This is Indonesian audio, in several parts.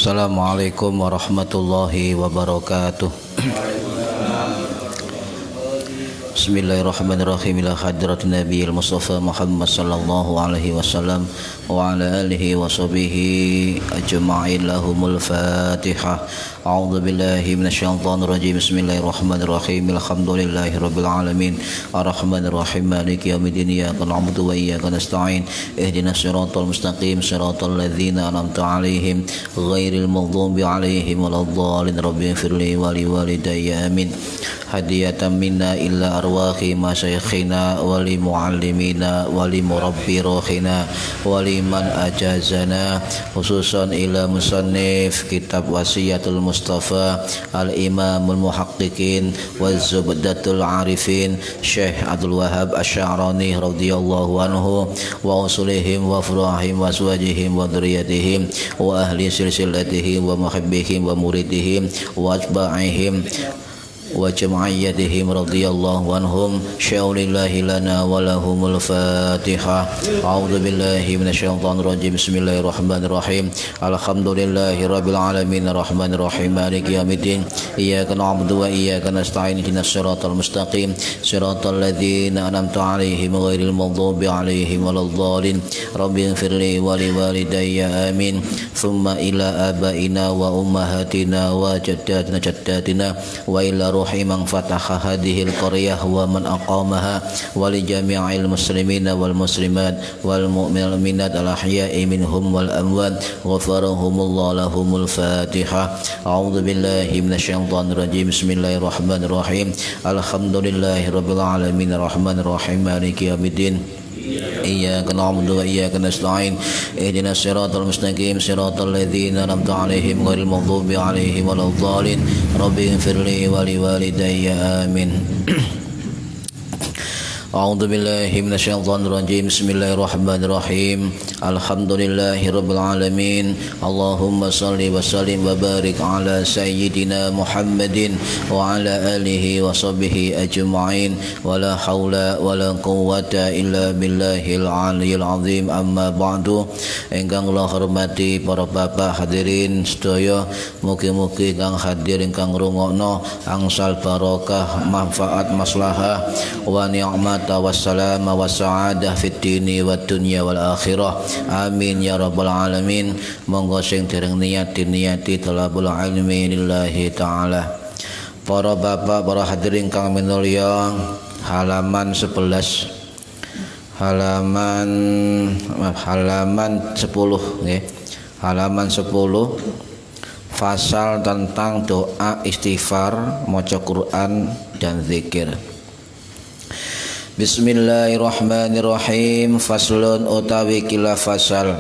Assalamualaikum warahmatullahi wabarakatuh. Bismillahirrahmanirrahim. Ila hadratin Nabiyil Mustafa Muhammad sallallahu alaihi wasallam wa ala alihi wa sahbihi ajma'in. Lahumul Fatihah. A'udzu billahi minasyaitonir rajim. Bismillahirrahmanirrahim. Alhamdulillahi rabbil alamin. Arrahmanir rahim. Maliki yaumiddin. Iyyaka na'budu wa iyyaka nasta'in. Ihdinas siratal mustaqim. Siratal ladzina an'amta 'alaihim ghairil maghdubi 'alaihim waladdallin. Rabbighfirli wa liwalidayya. Amin. Hadiyatan minna illa arwahi masyayikhina wali muallimina wali murabbi rohina wali man ajazana, khususan ila musannif kitab wasiyatul mustafa al-imamul muhaqqiqin wa zubdatul arifin Syekh Abdul Wahab Asy'arani radhiyallahu anhu wa usulihim wa furu'ihim wa azwajihim wa dzurriyyatihim wa ahli silsilatihim wa muhibbihim wa muridihim wa atba'ihim wa jam'iyyatihim radhiyallahu anhum. Syaulillahi lana wa lahumul Fatihah. A'udzu billahi minasyaitonir rajim. Bismillahirrahmanirrahim. Alhamdulillahi rabbil alamin. Arrahmanir rahim. Maliki yaumiddin. Iyyaka na'budu wa iyyaka nasta'in. Ihdinas siratal mustaqim. Siratal ladzina an'amta 'alaihim ghairil maghdubi 'alaihim waladdallin. Rabbighfirli wa liwalidayya. Amin. Tsumma ila abaina wa ummahatina wa jaddatina wa ila man fataha hadhil qaryah wa man aqamaha wa li jami'il muslimina wal muslimat wal mu'minat al ahya'i minhum wal amwat ghafarahumullahu lahumul Fatihah. A'udzu billahi minasyaitonir rajim. Bismillahirrahmanirrahim. Alhamdulillahi rabbil alamin. Arrahmanir rahim. Maliki yaumiddin. Iyyaka na'budu wa iyyaka nasta'in. Ihdinas siratal mustaqim. Siratal ladzina an'amta 'alaihim ghairil maghdubi 'alaihim waladdallin. Rabbighfirli wa liwalidayya. Amin. A'udzu billahi minasyaitonir rajim. Bismillahirrahmanirrahim. Alhamdulillahi rabbil alamin. Allahumma shalli wa sallim wa barik ala sayyidina Muhammadin wa ala alihi wa sahbihi ajma'in. Wa la haula wa la quwwata illa billahil aliyyil azim. Amma ba'du. Ingkang kula hormati para bapak hadirin sedaya, mugi-mugi kang hadir ingkang ngrungokno angsal barokah, manfaat, maslahah wa ni'mat wassalam wa sa'adah fid dini wad dunya wal akhirah. Amin ya rabbal alamin. Monggo sing dereng niat diniati talabul ilmi lillahi taala. Para bapak, para hadirin kang minulya, halaman 11 nggih. Halaman 10 fasal tentang doa istighfar, maca Quran dan zikir. Bismillahirrahmanirrahim. Faslun utawi kila fasal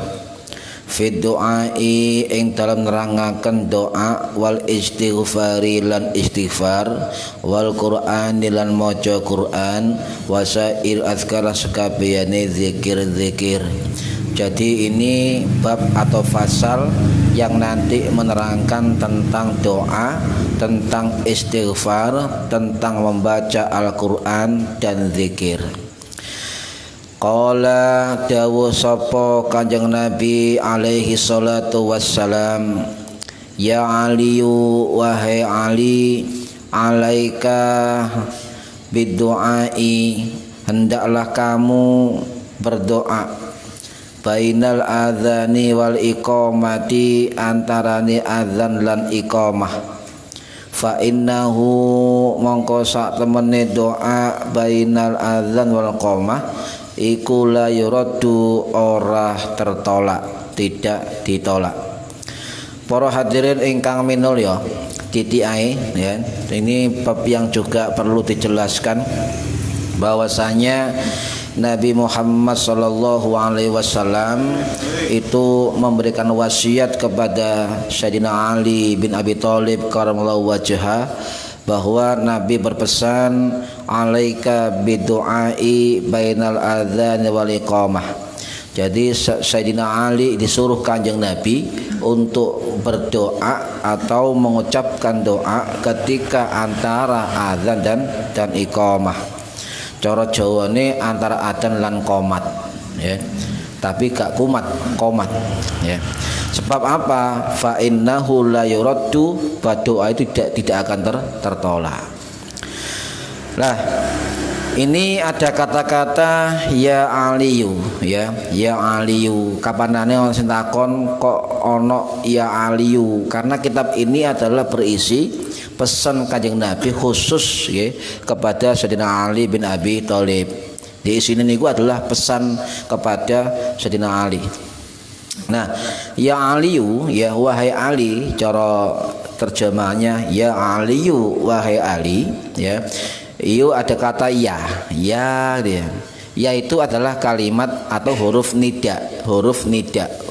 fi du'ai ing dalam nerangaken doa wal istighfari lan istighfar wal Qur'ani lan maca Qur'an wasail azkar sakabehane zikir-zikir. Jadi ini bab atau fasal yang nanti menerangkan tentang doa, tentang istighfar, tentang membaca Al-Quran dan zikir. Qala dawuh sapa Kanjeng Nabi alaihi salatu wassalam, ya Aliyu wahai Ali, alaika bidu'ai, hendaklah kamu berdoa bainal adzani wal iqamati, antarane adzan lan iqamah. Fa innahu mongko sak temene doa bainal adzan wal iqamah iku la yuraddu, ora tertolak, tidak ditolak. Para hadirin ingkang minulya, titik ae ya. Ini bab yang juga perlu dijelaskan bahwasanya Nabi Muhammad sallallahu alaihi wasallam itu memberikan wasiat kepada Sayyidina Ali bin Abi Thalib karramallahu wajhah, bahwa Nabi berpesan alaika bidu'ai bainal adzan wal iqamah. Jadi Sayyidina Ali disuruh Kanjeng Nabi untuk berdoa atau mengucapkan doa ketika antara azan dan iqamah. Cara Jawane antara adzan lan qomat ya. Tapi gak kumat, qomat ya. Sebab apa? Fa innahu la yuraddu, doa itu tidak akan tertolak. Lah, ini ada kata-kata ya Aliyu, ya Aliyu. Kapanane orang sing takon kok ono ya Aliyu? Karena kitab ini adalah berisi pesan Kanjeng Nabi khusus ya kepada Sayyidina Ali bin Abi Thalib. Di sini niku adalah pesan kepada Sayyidina Ali. Nah, ya Aliyu, ya wahai Ali, cara terjemahnya ya Aliyu, wahai Ali, ya. Itu ada kata ya dia. Ya itu adalah kalimat atau huruf nida,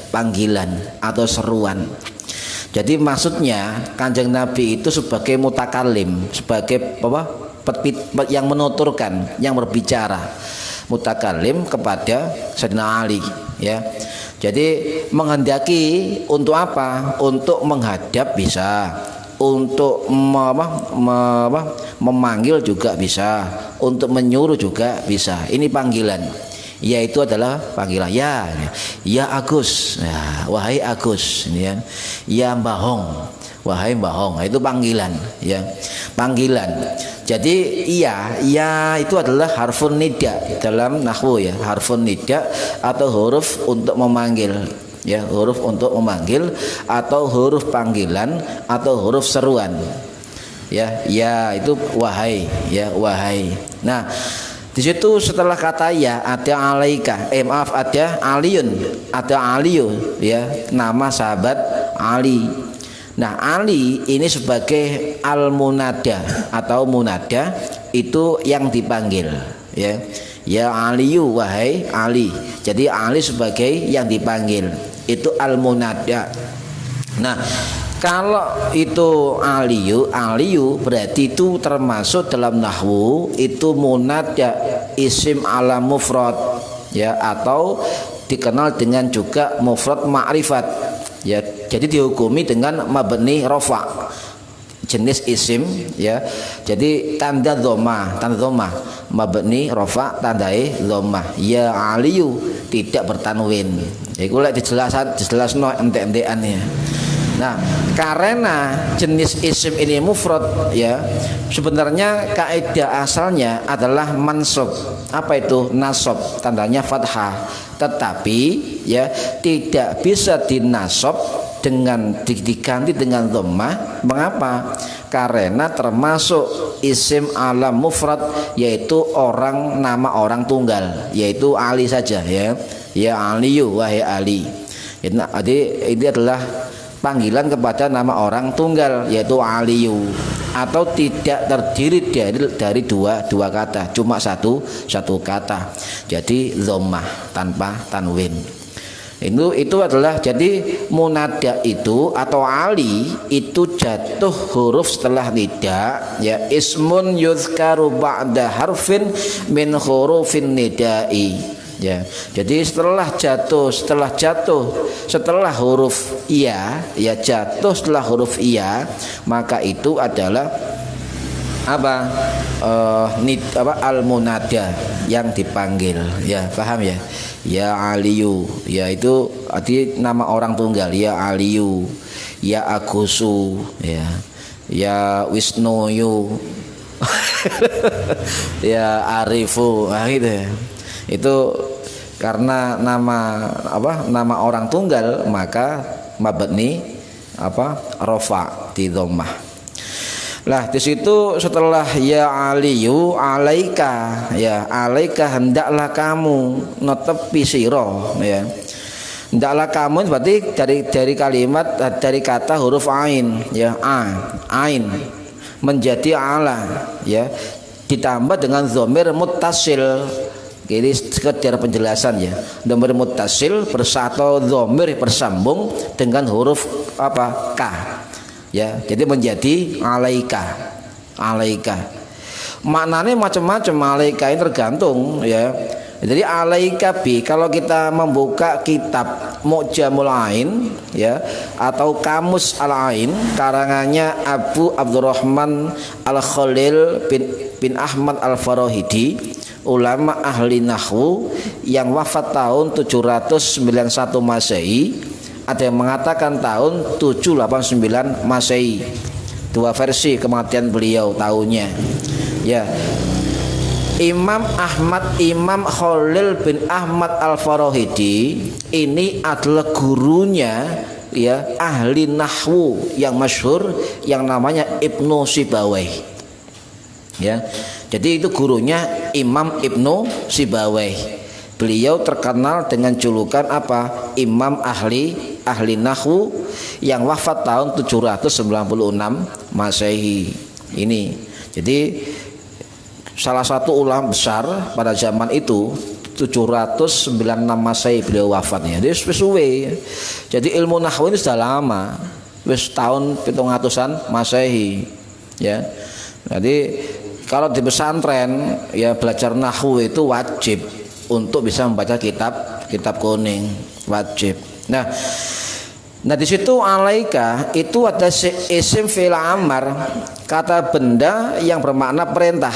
panggilan atau seruan. Jadi maksudnya Kanjeng Nabi itu sebagai mutakalim, sebagai yang menuturkan, yang berbicara, mutakalim kepada Sayyidina Ali, ya. Jadi menghendaki untuk apa? Untuk menghadap bisa, untuk memanggil juga bisa, untuk menyuruh juga bisa. Ini panggilan. Ya itu adalah panggilan. Ya Agus, ya, wahai Agus, ya. Ya Mbahong, wahai Mbahong. Itu panggilan, ya. Panggilan. Jadi ya itu adalah harfun nida dalam nahwu, ya. Harfun nida atau huruf untuk memanggil. Ya, huruf untuk memanggil atau huruf panggilan atau huruf seruan. Ya itu wahai, ya wahai. Nah, di situ setelah kata ya ada alaika, ada Aliyun, ada Aliyu, ya, nama sahabat Ali. Nah, Ali ini sebagai al-munada atau munada, itu yang dipanggil, ya. Ya Aliyu, wahai Ali. Jadi Ali sebagai yang dipanggil, itu al-munada. Nah, kalau itu Aliyu berarti itu termasuk dalam nahwu itu munada isim ala mufrad, ya, atau dikenal dengan juga mufrad ma'rifat, ya. Jadi dihukumi dengan mabni rafa, jenis isim, ya. Jadi tanda dhamma mabni rafa tandai dhamma. Ya Aliyu tidak bertanwin. Iku lek dijelasno entek-entekan, ya. Nah, karena jenis isim ini mufrad, ya, sebenarnya kaidah asalnya adalah mansub. Apa itu? Nasab, tandanya fathah. Tetapi ya tidak bisa dinasab dengan diganti dengan dhammah. Mengapa? Karena termasuk isim alam mufrad, yaitu nama orang tunggal, yaitu Ali saja, ya. Ya Aliyu, wahai Ali. Jadi ini adalah panggilan kepada nama orang tunggal, yaitu Aliyu, atau tidak terdiri dari dua kata, cuma satu kata. Jadi dhammah tanpa tanwin. Itu adalah, jadi munada itu atau Ali itu jatuh huruf setelah nida, ya, ismun yuzkaru ba'da harfin min hurufin nidai, ya. Jadi setelah huruf iya, ya, jatuh setelah huruf iya, maka itu adalah al-munada yang dipanggil, ya. Paham, ya? Ya Aliyu, ya itu arti nama orang tunggal, ya Aliyu. Ya Agusu, ya Wisnuyu. Ya Arifu, gitu, ya. Itu karena nama orang tunggal, maka mabni rafa di dhammah. Lah di situ setelah ya Aliyu alaika, ya alaika hendaklah kamu netepi sira, ya. Hendaklah kamu berarti dari kalimat, dari kata huruf ain, ya, ain menjadi ala, ya, ditambah dengan dhamir muttasil. Ini sekedar penjelasan, ya. Dhamir muttasil bersatu, dhamir bersambung dengan huruf ka, ya. Jadi menjadi alaika. Maknanya macam-macam. Alaika ini tergantung, ya. Jadi alaika bi, kalau kita membuka kitab Mu'jamul Ain, ya, atau Kamus Al-Ain karangannya Abu Abdurrahman Al-Khalil bin Ahmad Al-Farahidi, ulama ahli nahwu yang wafat tahun 791 Masehi, ada yang mengatakan tahun 789 Masehi. Dua versi kematian beliau tahunnya. Ya. Imam Khalil bin Ahmad Al-Farahidi ini adalah gurunya, ya, ahli nahwu yang masyhur yang namanya Ibnu Sibawayh. Ya. Jadi itu gurunya Imam Ibnu Sibawayh. Beliau terkenal dengan julukan apa? Imam ahli nahwu yang wafat tahun 796 Masehi. Ini. Jadi salah satu ulama besar pada zaman itu 796 Masehi beliau wafatnya. Jadi suwe. Jadi ilmu nahwu ini sudah lama. Wis tahun 700-an Masehi. Ya. Jadi kalau di pesantren ya belajar nahwu itu wajib untuk bisa membaca kitab kuning, wajib. Nah di situ alaika itu ada isim fi'il amar, kata benda yang bermakna perintah.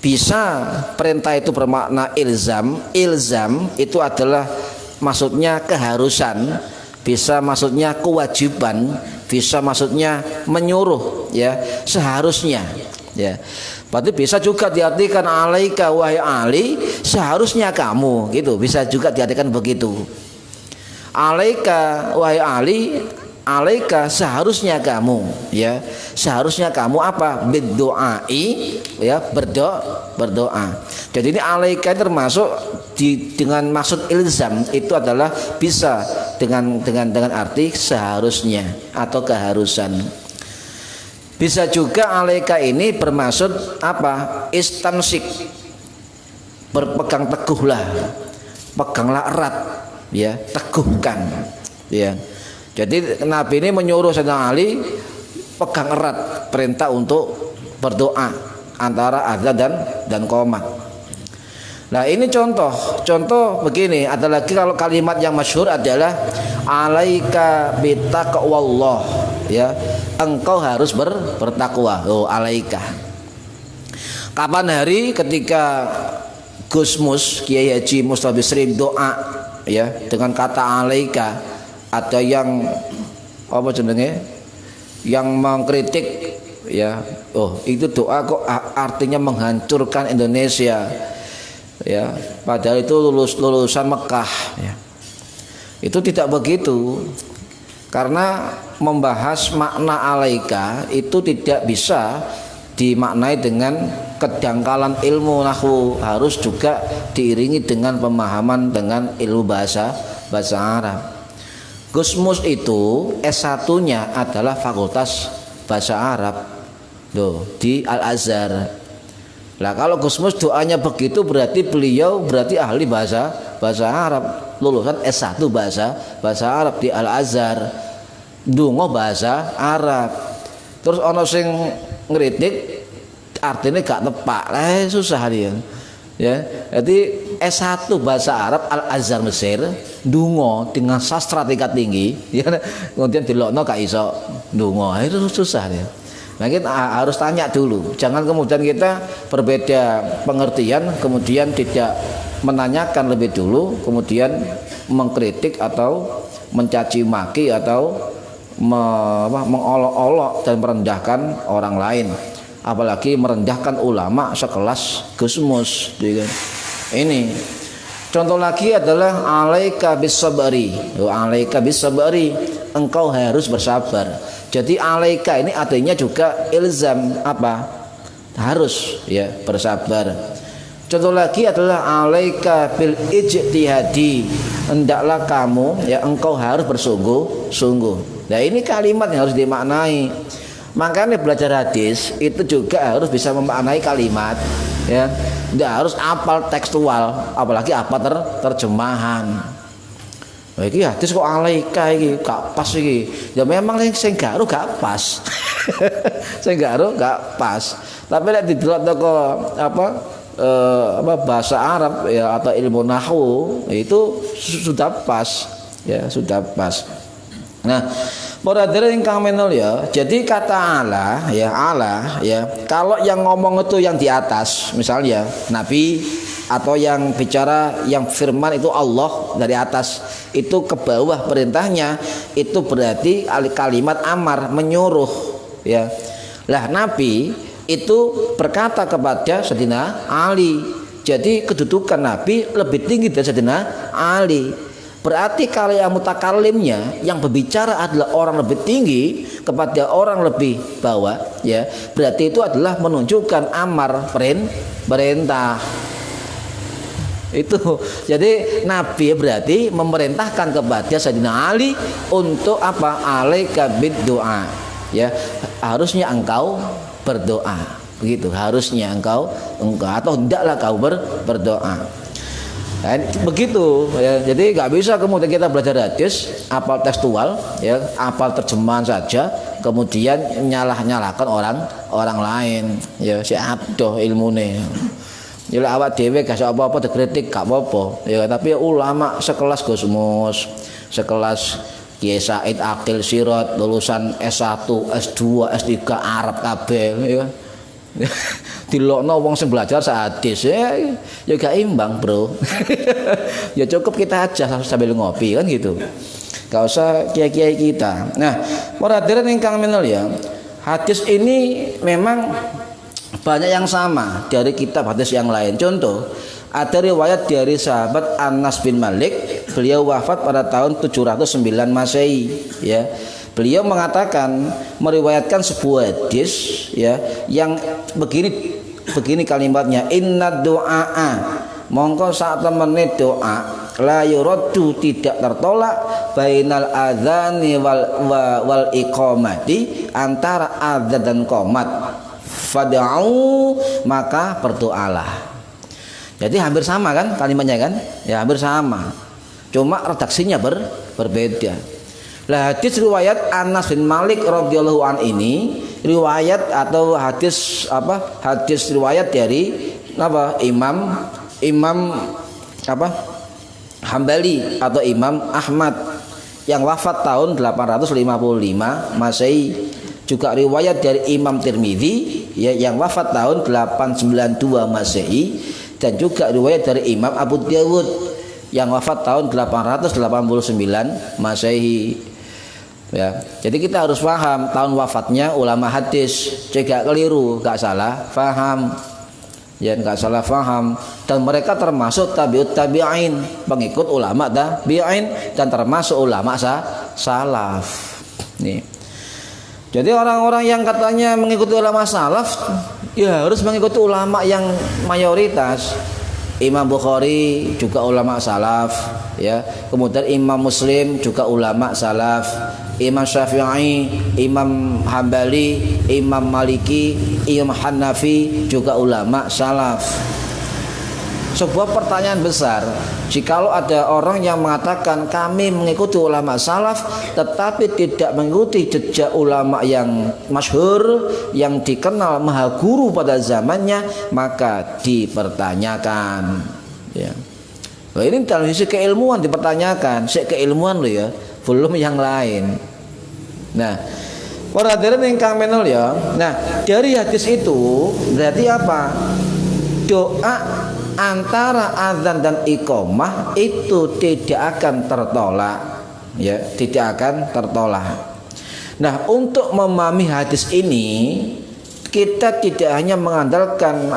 Bisa perintah itu bermakna ilzam itu adalah maksudnya keharusan, bisa maksudnya kewajiban, bisa maksudnya menyuruh, ya, seharusnya, ya. Berarti bisa juga diartikan alaika wahai Ali, seharusnya kamu, gitu. Bisa juga diartikan begitu. Alaika wahai Ali, alaika seharusnya kamu, ya. Seharusnya kamu apa? Berdoai, ya, berdoa. Jadi ini alaika termasuk dengan maksud ilzam, itu adalah bisa dengan arti seharusnya atau keharusan. Bisa juga alaika ini bermaksud apa? Istamsik, berpegang teguhlah, peganglah erat, ya, teguhkan, ya. Jadi Nabi ini menyuruh Sayyidina Ali pegang erat perintah untuk berdoa antara adzan dan qomat. Nah ini contoh begini. Ada lagi kalau kalimat yang masyhur adalah alaika bitaqwallah, ya, engkau harus bertakwa. Oh, alaika. Kapan hari? Ketika Gusmus Kiai Haji Mustafa Bisri doa, ya, dengan kata alaika. Ada yang apa jenenge? Yang mengkritik, ya. Oh, itu doa kok artinya menghancurkan Indonesia. Ya, padahal itu lulusan Mekah, ya. Itu tidak begitu. Karena membahas makna alaika itu tidak bisa dimaknai dengan kedangkalan ilmu nahwu, harus juga diiringi dengan pemahaman dengan ilmu bahasa Arab. Gusmus itu S1-nya adalah Fakultas Bahasa Arab, tuh, di Al-Azhar. Nah kalau Gusmus doanya begitu berarti beliau ahli bahasa Arab, lulusan S1 bahasa Arab di Al-Azhar, dungo bahasa Arab. Terus ono sing ngritik artinya gak tepak, susah dia. Ya, jadi S1 bahasa Arab Al-Azhar Mesir, dungo dengan sastra tingkat tinggi, ya, kemudian dilokno gak iso dungo, itu susah dia. Nah kita harus tanya dulu, jangan kemudian kita berbeda pengertian kemudian tidak menanyakan lebih dulu, kemudian mengkritik atau mencaci maki atau mengolok-olok dan merendahkan orang lain, apalagi merendahkan ulama sekelas Gusmus. Ini contoh lagi adalah alaika bisabari, alaika bisabari, engkau harus bersabar. Jadi alaika ini artinya juga ilzam, apa? Harus, ya, bersabar. Contoh lagi adalah alaika bil ijtihadi, hendaklah kamu, ya, engkau harus bersungguh-sungguh. Nah ini kalimat yang harus dimaknai. Makanya belajar hadis itu juga harus bisa memaknai kalimat, ya. Tidak harus apal tekstual, apalagi apa terjemahan. Wah, iki hadis kok alaika iki gak pas iki. Ya memang sing gak gak pas. Sing gak pas. Tapi lek didelok teko apa bahasa Arab, ya, atau ilmu nahwu itu sudah pas, ya, sudah pas. Nah, para hadirin ingkang minulya, jadi kata Allah, ya, Allah, ya, kalau yang ngomong itu yang di atas, misalnya Nabi atau yang bicara yang firman itu Allah dari atas, itu ke bawah perintahnya, itu berarti kalimat amar, menyuruh ya. Lah Nabi itu berkata kepada Sayyidina Ali, jadi kedudukan Nabi lebih tinggi dari Sayyidina Ali. Berarti kalau yang mutakallimnya, yang berbicara adalah orang lebih tinggi kepada orang lebih bawah ya, berarti itu adalah menunjukkan amar, perintah. Itu jadi Nabi berarti memerintahkan kepada Sayyidina Ali untuk apa? Alaika bid-doa ya, harusnya engkau berdoa, begitu, harusnya engkau atau hendaklah kau berdoa. Nah, begitu ya. Jadi nggak bisa kemudian kita belajar hadis apal tekstual ya, apal terjemahan saja, kemudian nyalahkan orang lain ya, si abdoh ilmune. Ya awak dhewe gak apa-apa dikritik gak apa-apa ya, tapi ulama sekelas Gusmus, sekelas Kiai Said Akil Sirot, lulusan S1, S2, S3 Arab kabeh ya. Dilokno wong sing belajar hadis ya gak imbang, Bro. Ya cukup kita aja sambil ngopi kan gitu. Gak usah kiai-kiai kita. Nah, para hadirin ingkang minulya, hadis ini memang banyak yang sama dari kitab hadis yang lain. Contoh, ada riwayat dari sahabat Anas bin Malik, beliau wafat pada tahun 709 Masehi ya. Beliau mengatakan, meriwayatkan sebuah hadis ya yang begini kalimatnya, inna du'a, mongko saat temene doa la yuraddu, tidak tertolak, bainal adzani wal iqamati, antara adzan dan qomat, fad'u, maka berdoalah. Jadi hampir sama kan kalimatnya kan ya, hampir sama, cuma redaksinya berbeda. Lah hadis riwayat Anas bin Malik radhiyallahu an ini riwayat atau hadis apa? Hadis riwayat dari apa? Imam Hambali atau Imam Ahmad yang wafat tahun 855 Masehi. Juga riwayat dari Imam Tirmidzi ya, yang wafat tahun 892 Masehi, dan juga riwayat dari Imam Abu Dawud yang wafat tahun 889 Masehi. Ya, jadi kita harus paham tahun wafatnya ulama hadis, cegak keliru, gak salah paham, ya gak salah paham. Dan mereka termasuk tabiut tabi'in, pengikut ulama tabi'in, dan termasuk ulama salaf. Nih, jadi orang-orang yang katanya mengikuti ulama salaf, ya harus mengikuti ulama yang mayoritas. Imam Bukhari juga ulama salaf ya, kemudian Imam Muslim juga ulama salaf, Imam Syafi'i, Imam Hambali, Imam Maliki, Imam Hanafi juga ulama salaf. Sebuah pertanyaan besar, jikalau ada orang yang mengatakan kami mengikuti ulama salaf tetapi tidak mengikuti jejak ulama yang masyhur, yang dikenal maha guru pada zamannya, maka dipertanyakan ya. Nah, ini dalam sisi keilmuan dipertanyakan, keilmuan loh ya, belum yang lain. Nah, para hadirin ingkang minulya, nah dari hadis itu berarti apa? Doa antara azan dan iqamah itu tidak akan tertolak ya, tidak akan tertolak. Nah, untuk memahami hadis ini kita tidak hanya mengandalkan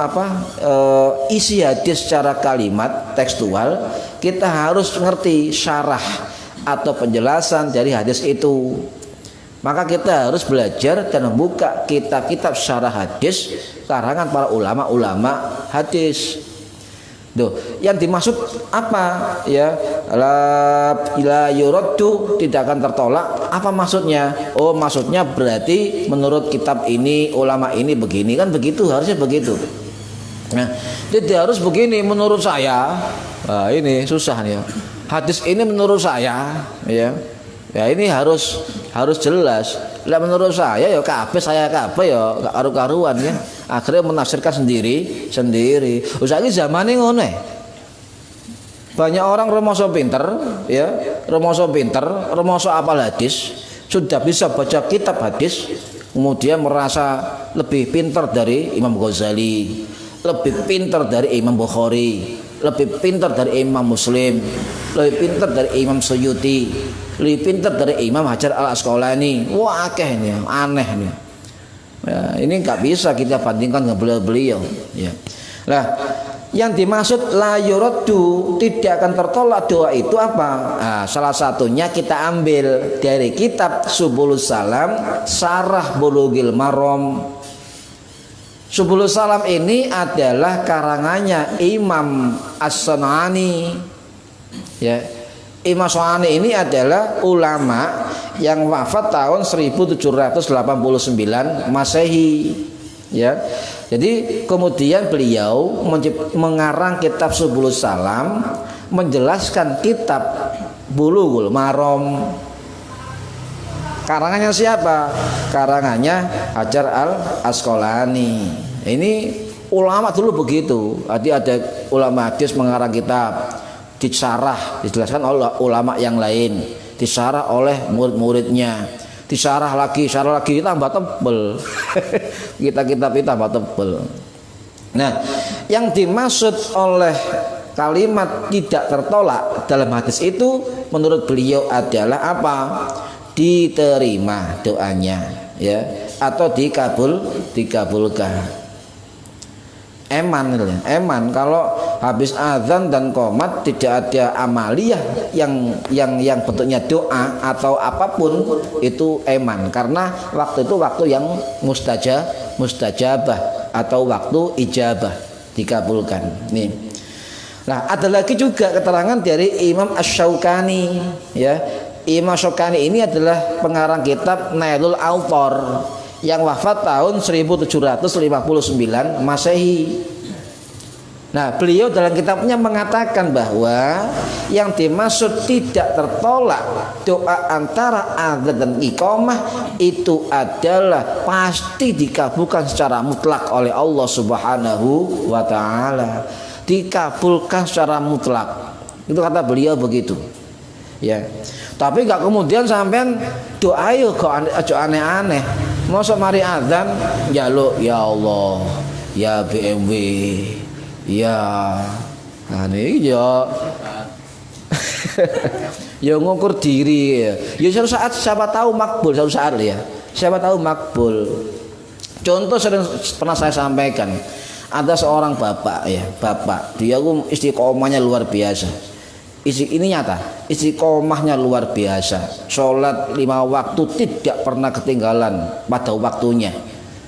isi hadis secara kalimat tekstual, kita harus mengerti syarah atau penjelasan dari hadis itu. Maka kita harus belajar dan membuka kitab-kitab syarah hadis karangan para ulama-ulama hadis. Duh, yang dimaksud apa ya? La yuraddu, tidak akan tertolak. Apa maksudnya? Oh, maksudnya berarti menurut kitab ini ulama ini begini, kan begitu, harusnya begitu. Nah, tidak harus begini menurut saya. Nah, ini susah nih ya. Hadis ini menurut saya ya. Ya ini harus jelas. Lah menurut saya ya kabeh saya kabeh ya gak karu-karuan ya. Akhirnya menafsirkan sendiri. Saiki zamane ngono. Banyak orang remoso pinter ya, remoso apal hadis, sudah bisa baca kitab hadis, kemudian merasa lebih pintar dari Imam Ghazali, lebih pintar dari Imam Bukhari, lebih pintar dari Imam Muslim, lebih pintar dari Imam Suyuti, lebih pintar dari Imam Hajar Al Asqalani. Wah, akeh ini, aneh nih. Ya, ini nggak bisa kita bandingkan dengan beliau-beliau. Ya. Lah, yang dimaksud la yuraddu, tidak akan tertolak doa itu apa? Nah, salah satunya kita ambil dari kitab Subulus Salam, Syarah Bulughil Maram. Subulus Salam ini adalah karangannya Imam As-San'ani. Ya. Imam As-San'ani ini adalah ulama yang wafat tahun 1789 Masehi. Ya. Jadi kemudian beliau mengarang kitab Subulus Salam, menjelaskan kitab Bulughul Maram. Karangannya siapa? Karangannya Hajar Al Asqalani. Ini ulama dulu begitu. Jadi ada ulama hadis mengarang kitab, disyarah, dijelaskan oleh ulama yang lain, disyarah oleh murid-muridnya, disyarah lagi, tambah tebel. Kita kitab itu tambah tebel. Nah, yang dimaksud oleh kalimat tidak tertolak dalam hadis itu menurut beliau adalah apa? Diterima doanya, ya, atau dikabulkan. Eman kalau habis azan dan qomat tidak ada amaliyah yang bentuknya doa atau apapun, itu eman, karena waktu itu waktu yang mustajabah atau waktu ijabah, dikabulkan. Nih. Nah, ada lagi juga keterangan dari Imam Asy-Syaukani, ya. Imam Asy-Syaukani ini adalah pengarang kitab Nailul Awtar yang wafat tahun 1759 Masehi. Nah, beliau dalam kitabnya mengatakan bahwa yang dimaksud tidak tertolak doa antara adzan dan iqamah itu adalah pasti dikabulkan secara mutlak oleh Allah Subhanahu wa taala. Dikabulkan secara mutlak. Itu kata beliau begitu. Ya. Tapi enggak kemudian sampean doa yo kok aneh-aneh. Mosok mari adzan njaluk ya Allah, ya BMW, ya ini ya ya ngukur diri ya. Ya suatu saat siapa tahu makbul, suatu saat ya. Siapa tahu makbul. Contoh sering pernah saya sampaikan. Ada seorang bapak ya, bapak dia istiqomahnya luar biasa. Ini nyata, istiqomahnya luar biasa. Sholat 5 waktu tidak pernah ketinggalan pada waktunya.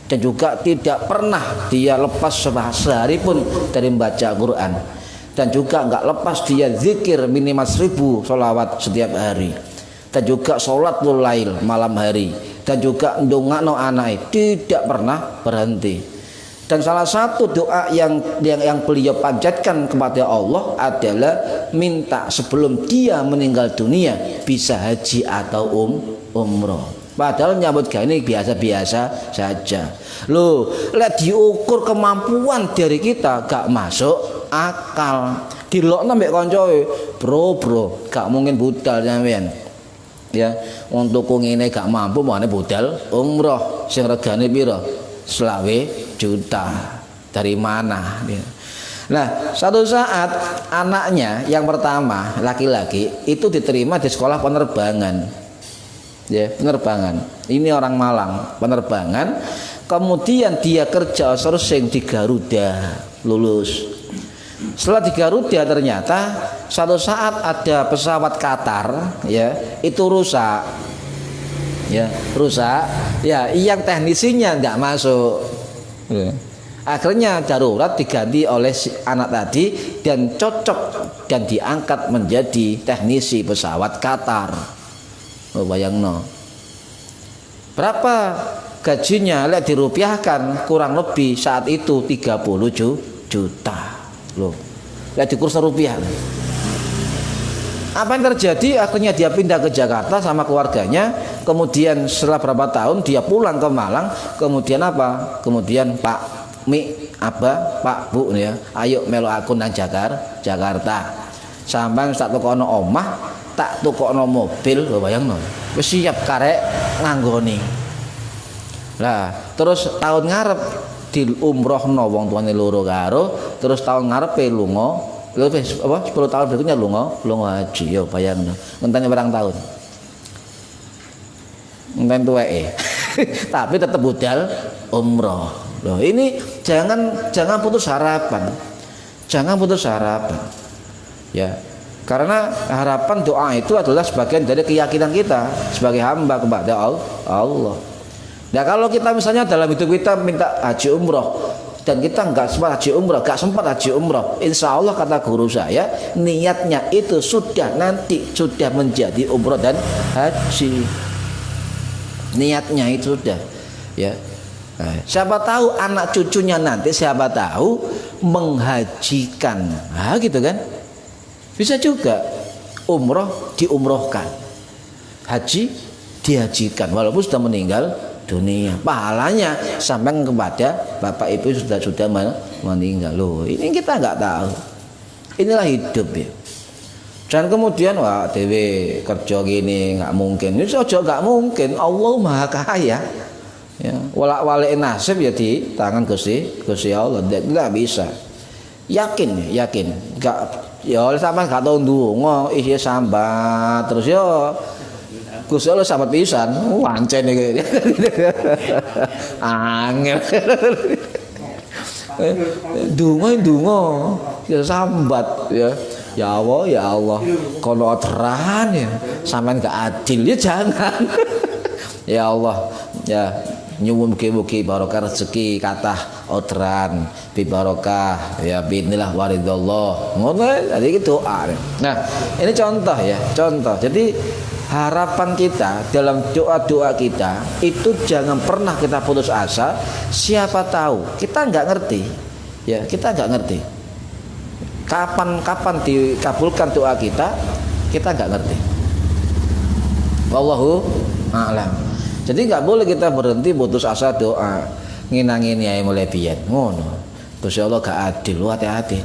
Dan juga tidak pernah dia lepas sehari pun dari membaca Quran. Dan juga enggak lepas dia zikir minimal 1000 sholawat setiap hari. Dan juga sholat lail malam hari. Dan juga ndongakno anake tidak pernah berhenti. Dan salah satu doa yang beliau panjatkan kepada Allah adalah minta sebelum dia meninggal dunia bisa haji atau umroh. Padahal nyambut gawe ini biasa-biasa saja. Loh, lek diukur kemampuan dari kita gak masuk akal. Dilokno mbek kancoe, bro, gak mungkin budal sampean. Ya, wong tuku ngene gak mampu mane budal umroh sing regane pira? 20 juta. Dari mana dia? Nah, suatu saat anaknya yang pertama laki-laki itu diterima di sekolah penerbangan. Ya, penerbangan. Ini orang Malang, penerbangan. Kemudian dia kerja outsourcing di Garuda, lulus. Setelah di Garuda ternyata suatu saat ada pesawat Qatar, ya, itu rusak. Ya, rusak. Ya, yang teknisinya nggak masuk. Ya. Akhirnya darurat diganti oleh si anak tadi dan cocok dan diangkat menjadi teknisi pesawat Qatar. Oh, bayangno. Berapa gajinya? Lihat dirupiahkan kurang lebih saat itu 30 juta. Loh. Lihat di kurs rupiah. Apa yang terjadi? Akhirnya dia pindah ke Jakarta sama keluarganya. Kemudian setelah berapa tahun dia pulang ke Malang. Kemudian apa? Kemudian Pak Mi, Abah, Pak Bu ya, ayo melo aku nang Jakarta. Sampai tak tukono omah, tak tukono mobil, bayangno. Wis siap karek nganggoni. Lah, terus tahun ngarep di umrohno wong tuane loro karo, terus tahun ngarepe lunga Lho wis apa 10 tahun berikutnya lunga haji yo bayangno. Ngenteni berang tahun. Ngenten tuweke. Tapi tetap budal umroh. Loh, ini jangan putus harapan. Jangan putus harapan. Ya. Karena harapan doa itu adalah sebagian dari keyakinan kita sebagai hamba kepada Allah. Nah, kalau kita misalnya dalam hidup kita minta haji umroh dan kita nggak sempat haji umroh, insya Allah kata guru saya, niatnya itu sudah menjadi umroh dan haji. Niatnya itu sudah, ya. Nah, siapa tahu anak cucunya nanti siapa tahu menghajikan, nah, gitu kan? Bisa juga umroh diumrohkan, haji dihajikan, walaupun sudah meninggal dunia, pahalanya sampai kepada bapak ibu sudah meninggal. Loh, ini kita nggak tahu. Inilah hidup ya. Dan kemudian wah dewe kerja gini nggak mungkin. Ini saja nggak mungkin. Allah maha kaya. Ya, walak-walik nasib ya di tangan Gusti Allah. Tidak bisa. Yakin. Nggak ya oleh sampean gak tau ndonga isi sambat terus yo Gusti Allah sambat pisan, wancen iki. Angel. Ndonga ya sambat ya. Ya Allah, kalau orderan ya sampean gak adil ya jangan. Ya Allah, ya nyuwun mugi-mugi barokah rezeki kathah orderan bi barokah ya bismillah waridallah. Ngono tadi doa. Nah, ini contoh ya, contoh. Jadi harapan kita dalam doa-doa kita itu jangan pernah kita putus asa. Siapa tahu kita nggak ngerti, ya kita nggak ngerti. Kapan dikabulkan doa kita nggak ngerti. Wallahu a'lam. Jadi nggak boleh kita berhenti putus asa doa. Nginangin ya mulai biyen ngono. Gusti Allah gak adil, hati-hati.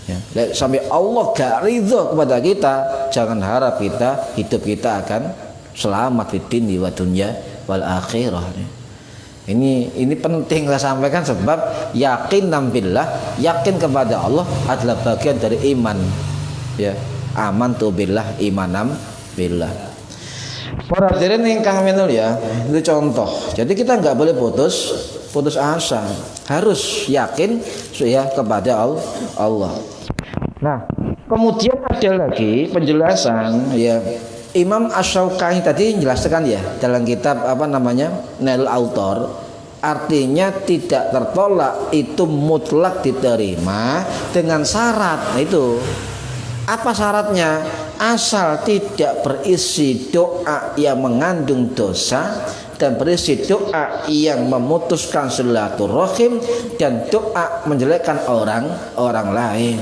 Ya, sampai Allah gak ridho kepada kita, jangan harap hidup kita akan selamat di dunia wa dunya wal akhirah. Ini penting saya sampaikan sebab yakin billah, yakin kepada Allah adalah bagian dari iman. Ya, amantu billah imanam billah. Para hadirin ingkang minul ya, itu contoh. Jadi kita nggak boleh putus asa, harus yakin ya kepada Allah. Nah, kemudian ada lagi penjelasan ya. Imam Asy-Syaukani tadi menjelaskan ya dalam kitab Nailul Autor, artinya tidak tertolak itu mutlak diterima dengan syarat. Nah, itu apa syaratnya? Asal tidak berisi doa yang mengandung dosa dan berisi doa yang memutuskan silaturahim dan doa menjelekkan orang lain.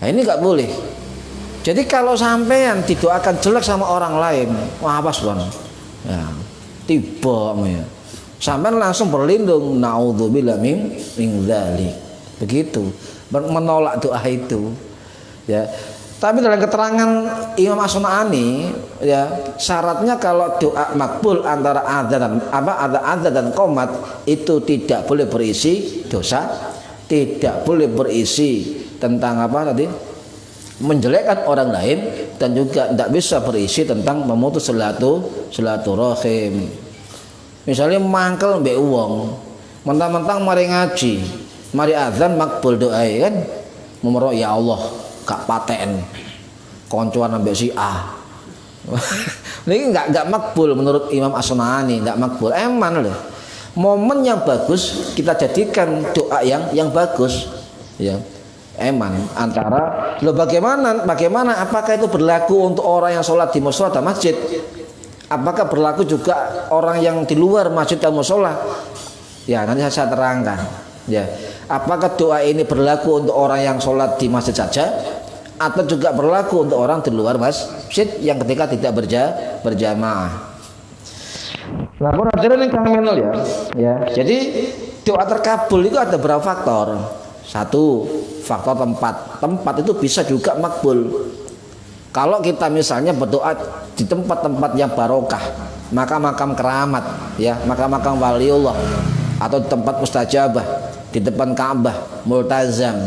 Nah, ini nggak boleh. Jadi kalau sampean didoakan jelek sama orang lain, wah awas bang, ya, tiba ya. Sampean langsung berlindung, naudzubillah min dzalik. Begitu, menolak doa itu, ya. Tapi dalam keterangan Imam As-Sun'ani, ya syaratnya kalau doa makbul antara adzan dan qomat itu tidak boleh berisi dosa, tidak boleh berisi tentang menjelekkan orang lain, dan juga tidak bisa berisi tentang memutus silaturahim. Misalnya mangkel mbek wong, mentang-mentang mari ngaji, mari adzan makbul doa kan, memerok ya Allah gak paten koncoan ambek si A. Ini enggak makbul menurut Imam As-Sun'ani, enggak makbul. Eman loh. Momen yang bagus kita jadikan doa yang bagus. Ya. Eman antara lo bagaimana apakah itu berlaku untuk orang yang sholat di mushola atau masjid? Apakah berlaku juga orang yang di luar masjid dan mushola? Ya, nanti saya terangkan. Ya. Apakah doa ini berlaku untuk orang yang sholat di masjid saja, atau juga berlaku untuk orang di luar masjid yang ketika tidak berjamaah? Nah, hadirin yang kami minul ya. Jadi doa terkabul itu ada beberapa faktor. Satu, faktor tempat itu bisa juga makbul. Kalau kita misalnya berdoa di tempat-tempat yang barokah, makam-makam keramat, ya, makam-makam waliullah, atau di tempat mustajabah, di depan Ka'bah, multazam,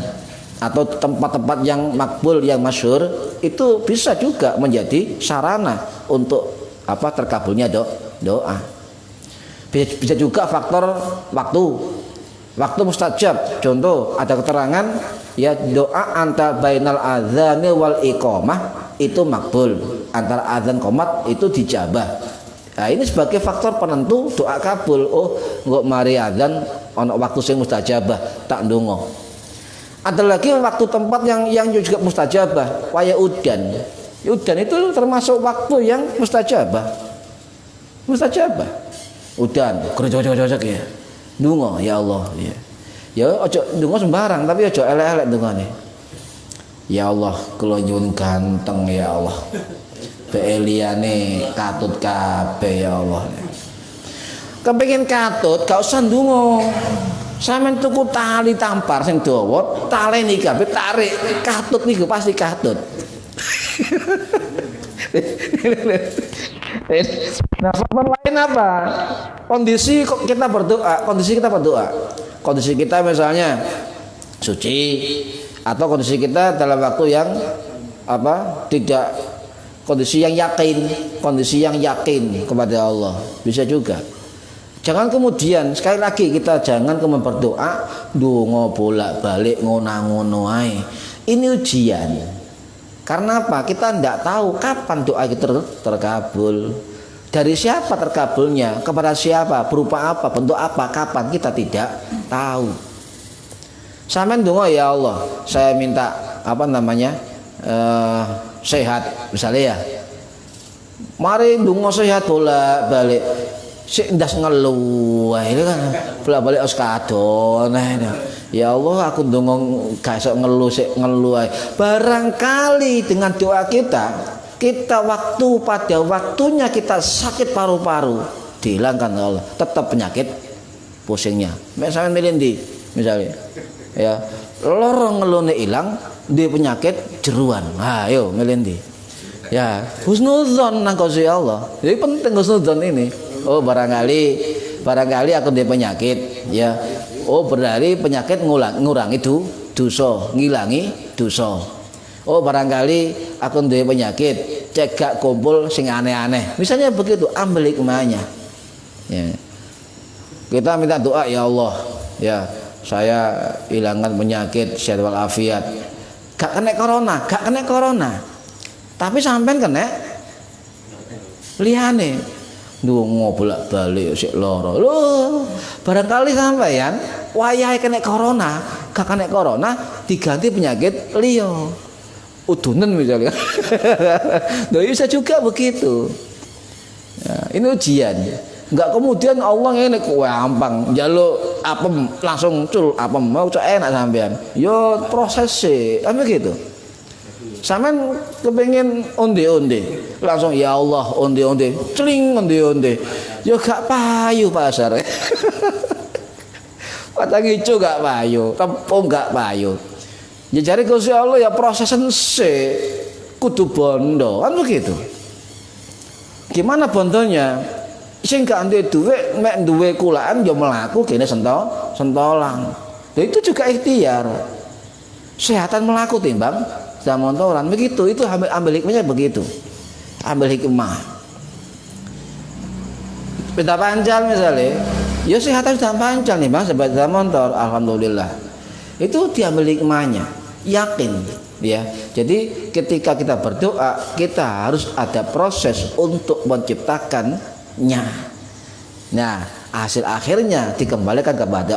atau tempat-tempat yang makbul yang masyhur itu bisa juga menjadi sarana untuk terkabulnya doa. Bisa juga faktor waktu mustajab. Contoh ada keterangan ya doa antara bainal adzani wal iqamah itu makbul, antara adzan qomat itu dijabah. Nah, ini sebagai faktor penentu doa kabul. Oh, nggak mari adzan ono waktu sing mustajabah tak ndonga. Ada lagi waktu tempat yang juga mustajabah, waya udan. Udan itu termasuk waktu yang mustajabah. Mustajabah. Udan, kerja-kerja ya. Ndonga ya Allah ya. Ya ojo ndonga sembarang tapi ojo elek-elek ndongane. Ya Allah, kula nyuwun ganteng ya Allah. Beeliane katut kabeh ya Allah. Kepengin katut gak usah ndonga. Sampeyan tuku tali tampar sing dawa, taleni kabeh tarik, katut niku pasti katut. Nah, faktor lain apa? Kondisi kita berdoa, kondisi kita misalnya suci atau kondisi kita dalam waktu yang tidak kondisi yang yakin kepada Allah, bisa juga. Jangan kemudian sekali lagi kita jangan kemudian berdoa ndonga bolak-balik ngono-ngono ae. Ini ujian. Karena apa? Kita tidak tahu kapan doa kita terkabul. Dari siapa terkabulnya? Kepada siapa? Berupa apa? Bentuk apa? Kapan? Kita tidak tahu. Sampeyan ndonga ya Allah, saya minta sehat misalnya ya. Mari ndonga sehat bolak-balik. Sik ndas ngeluh wae kan bolak-balik os kadon. Ya Allah aku ndonga gak iso ngeluh sik ngeluh wae. Barangkali dengan doa kita pada waktunya kita sakit paru-paru dihilangkan Allah, tetap penyakit pusingnya. Misalnya milih ndi misalnya ya loro ngeluhne ilang, di penyakit jeruan. Ayo milih ndi? Ya, husnudzon nang Gusti Allah. Jadi penting husnudzon ini. Oh barangkali aku di penyakit ya. Oh berarti penyakit ngurangi dosa, ngilangi dosa. Oh barangkali aku di penyakit cegak kumpul sing aneh-aneh. Misalnya begitu, ambil hikmahnya. Ya. Kita minta doa ya Allah, ya saya hilangkan penyakit sehat walafiat. Gak kena corona. Tapi sampean kena liyane. Ndonga bolak-balik sik lara. Lho, barangkali sampeyan wayahe kena corona, gak kena corona diganti penyakit liya. Udunen misalnya. Nah, bisa juga begitu. Ya, ini ujian. Enggak kemudian Allah ngene kok gampang njaluk apem langsung cul apem mau cok enak sampean. Yo proses sih, apa gitu. Sampean kepengin onde-onde, langsung ya Allah onde-onde, celing onde-onde. Yo gak payu pasar. Patang ijo gak payu, tepung gak payu. Ya jare Gusti Allah ya prosesen sik kudu bondo, kan begitu. Gimana bondonya? Sing gak duwe dhuwit mek duwe kulaan ya mlaku kene sentolan. Lha itu juga ikhtiar. Sehatan mlaku timbang montoran begitu, itu ambil hikmahnya begitu. Ambil hikmah. Sepeda panjang misalnya, ya sehatan sudah panjang nih bang, sepeda motor, alhamdulillah. Itu diambil hikmahnya, yakin, ya. Jadi ketika kita berdoa, kita harus ada proses untuk menciptakannya. Nah, hasil akhirnya dikembalikan kepada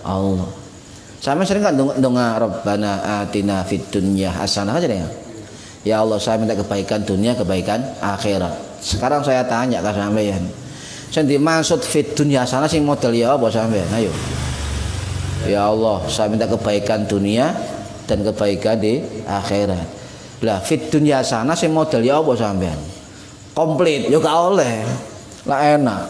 Allah. Sama sering kan donga Rabbana atina fid dunya hasanah aja deh. Ya Allah, saya minta kebaikan dunia, kebaikan akhirat. Sekarang saya tanya ke sampean. Sing dimaksud fid dunya hasanah sing model ya apa sampean? Ayo. Ya Allah, saya minta kebaikan dunia dan kebaikan di akhirat. Lah fid dunya hasanah sing model ya apa sampean? Komplit, yo gak oleh. Lah enak.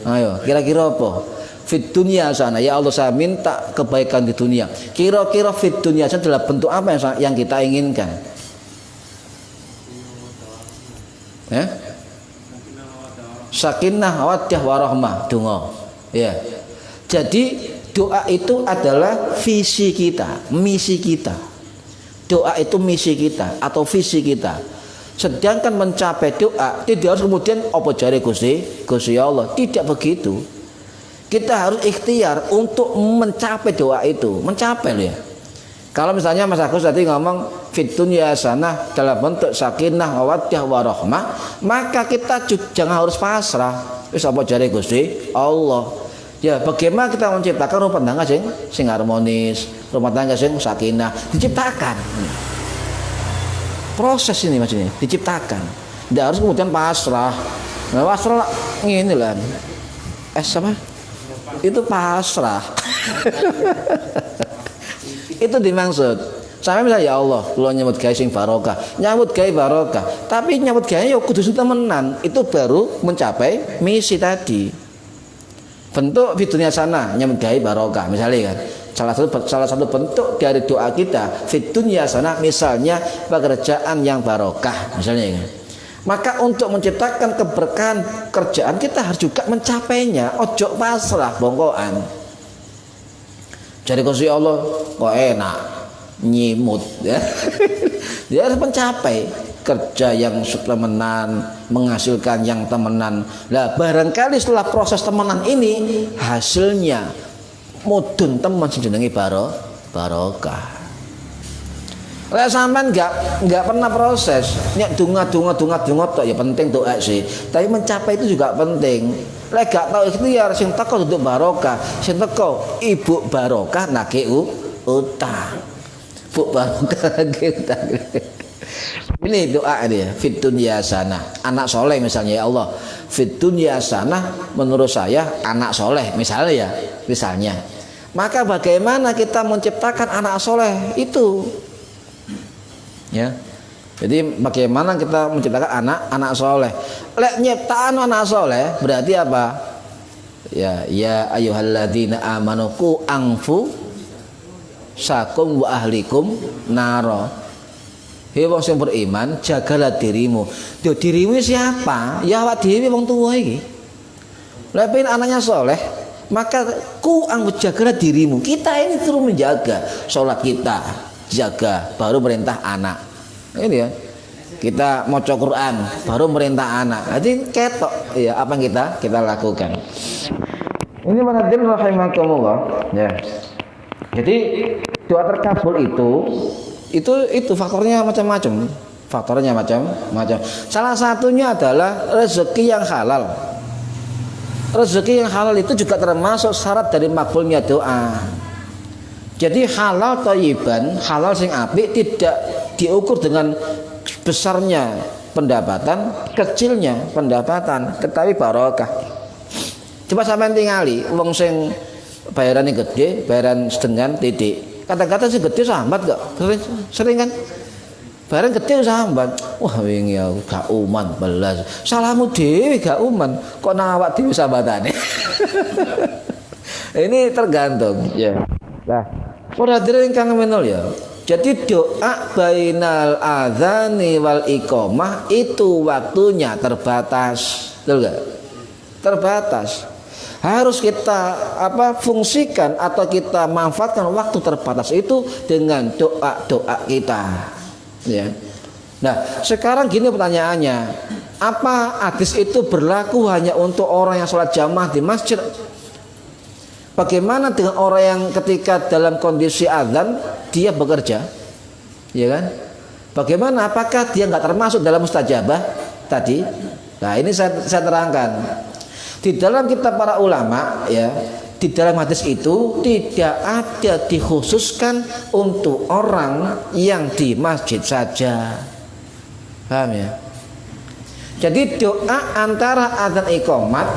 Ayo, kira-kira apa? Fit dunia sana, ya Allah saya minta kebaikan di dunia. Kira-kira fit dunia sana adalah bentuk apa yang kita inginkan? Ya? Sakinah, wadah, warahmah, donga. Ya. Jadi Doa itu adalah visi kita, misi kita. Doa itu misi kita atau visi kita. Sedangkan mencapai doa tidak harus kemudian apa jare Gusti Allah, tidak begitu. Kita harus ikhtiar untuk mencapai doa itu, mencapai loh ya. Kalau misalnya Mas Agus tadi ngomong fit dunya hasanah dalam bentuk sakinah, mawaddah, warahmah, maka kita jangan harus pasrah. Wis apa jare Gusti Allah. Ya, bagaimana kita menciptakan rumah tangga sing harmonis, rumah tangga sing sakinah, diciptakan. Proses ini maksudnya, diciptakan. Tidak harus kemudian pasrah. Nah, pasrah ngene lah. Apa? Itu pasrah. Itu dimaksud. Sampai misalnya ya Allah, kalau nyambut gawe sing barokah, nyambut gawe barokah. Tapi nyambut gawe ya kudu temenan. Itu baru mencapai misi tadi. Bentuk fitunya sana nyambut gawe barokah misalnya kan. Salah satu bentuk dari doa kita fitunya sana misalnya pekerjaan yang barokah misalnya kan. Maka untuk menciptakan keberkahan kerjaan kita harus juga mencapainya. Ojo pasrah bongkoan. Jadi Gusti Allah kok enak nyimut ya. Dia harus mencapai kerja yang temenan, menghasilkan yang temenan. Lah barangkali setelah proses temenan ini hasilnya mudun teman jenenge barokah. Lah sampean enggak pernah proses, nek donga tok ya penting doa sih. Tapi mencapai itu juga penting. Lek gak tau ikhtiar sing teko untuk barokah, sing teko ibu barokah nake utang. Bu barokah nake utang. Ini doa dia, fit dunya hasanah. Anak soleh misalnya ya Allah, fit dunya hasanah menurut saya anak soleh misalnya ya, misalnya. Maka bagaimana kita menciptakan anak soleh itu? Ya. Jadi bagaimana kita menciptakan anak soleh? Lek nyiptaan anak soleh berarti apa? Ya ayyuhalladzina amanu qu anfusakum wa ahlikum naro. Hei wong sing beriman, jagalah dirimu. Yo dirimu siapa? Ya awak dhewe wong tuwa iki. Lek pengen anaknya soleh, maka jagalah dirimu. Kita ini terus menjaga sholat kita, jaga baru merintah anak. Ini ya. Kita maca Quran baru merintah anak. Jadi ketok ya apa yang kita lakukan. Ini manadzil rahimakumullah ya. Jadi doa terkabul itu faktornya macam-macam. Faktornya macam-macam. Salah satunya adalah rezeki yang halal. Rezeki yang halal itu juga termasuk syarat dari makbulnya doa. Jadi halal thayyiban, halal sing apik tidak diukur dengan besarnya pendapatan, kecilnya pendapatan, tetapi barokah. Coba sampean tingali wong sing bayarannya gede, bayaran sedenggan titik. Kata-kata sih gede sambat gak? Sering kan? Bayaran gede sambat. Wah wingi aku gak uman belas. Salahmu dhewe gak uman. Kok nang awak dhewe sambatane. Ini tergantung ya. Nah, para hadirin kang menol ya. Jadi doa bainal adzani wal iqamah itu waktunya terbatas. Betul enggak? Terbatas. Harus kita fungsikan atau kita manfaatkan waktu terbatas itu dengan doa-doa kita. Ya. Nah, sekarang gini pertanyaannya. Apa hadis itu berlaku hanya untuk orang yang sholat jamaah di masjid? Bagaimana dengan orang yang ketika dalam kondisi azan dia bekerja, ya kan? Bagaimana? Apakah dia nggak termasuk dalam mustajabah tadi? Nah ini saya terangkan. Di dalam kitab para ulama, ya, di dalam hadis itu tidak ada dikhususkan untuk orang yang di masjid saja. Paham ya? Jadi doa antara adzan iqamat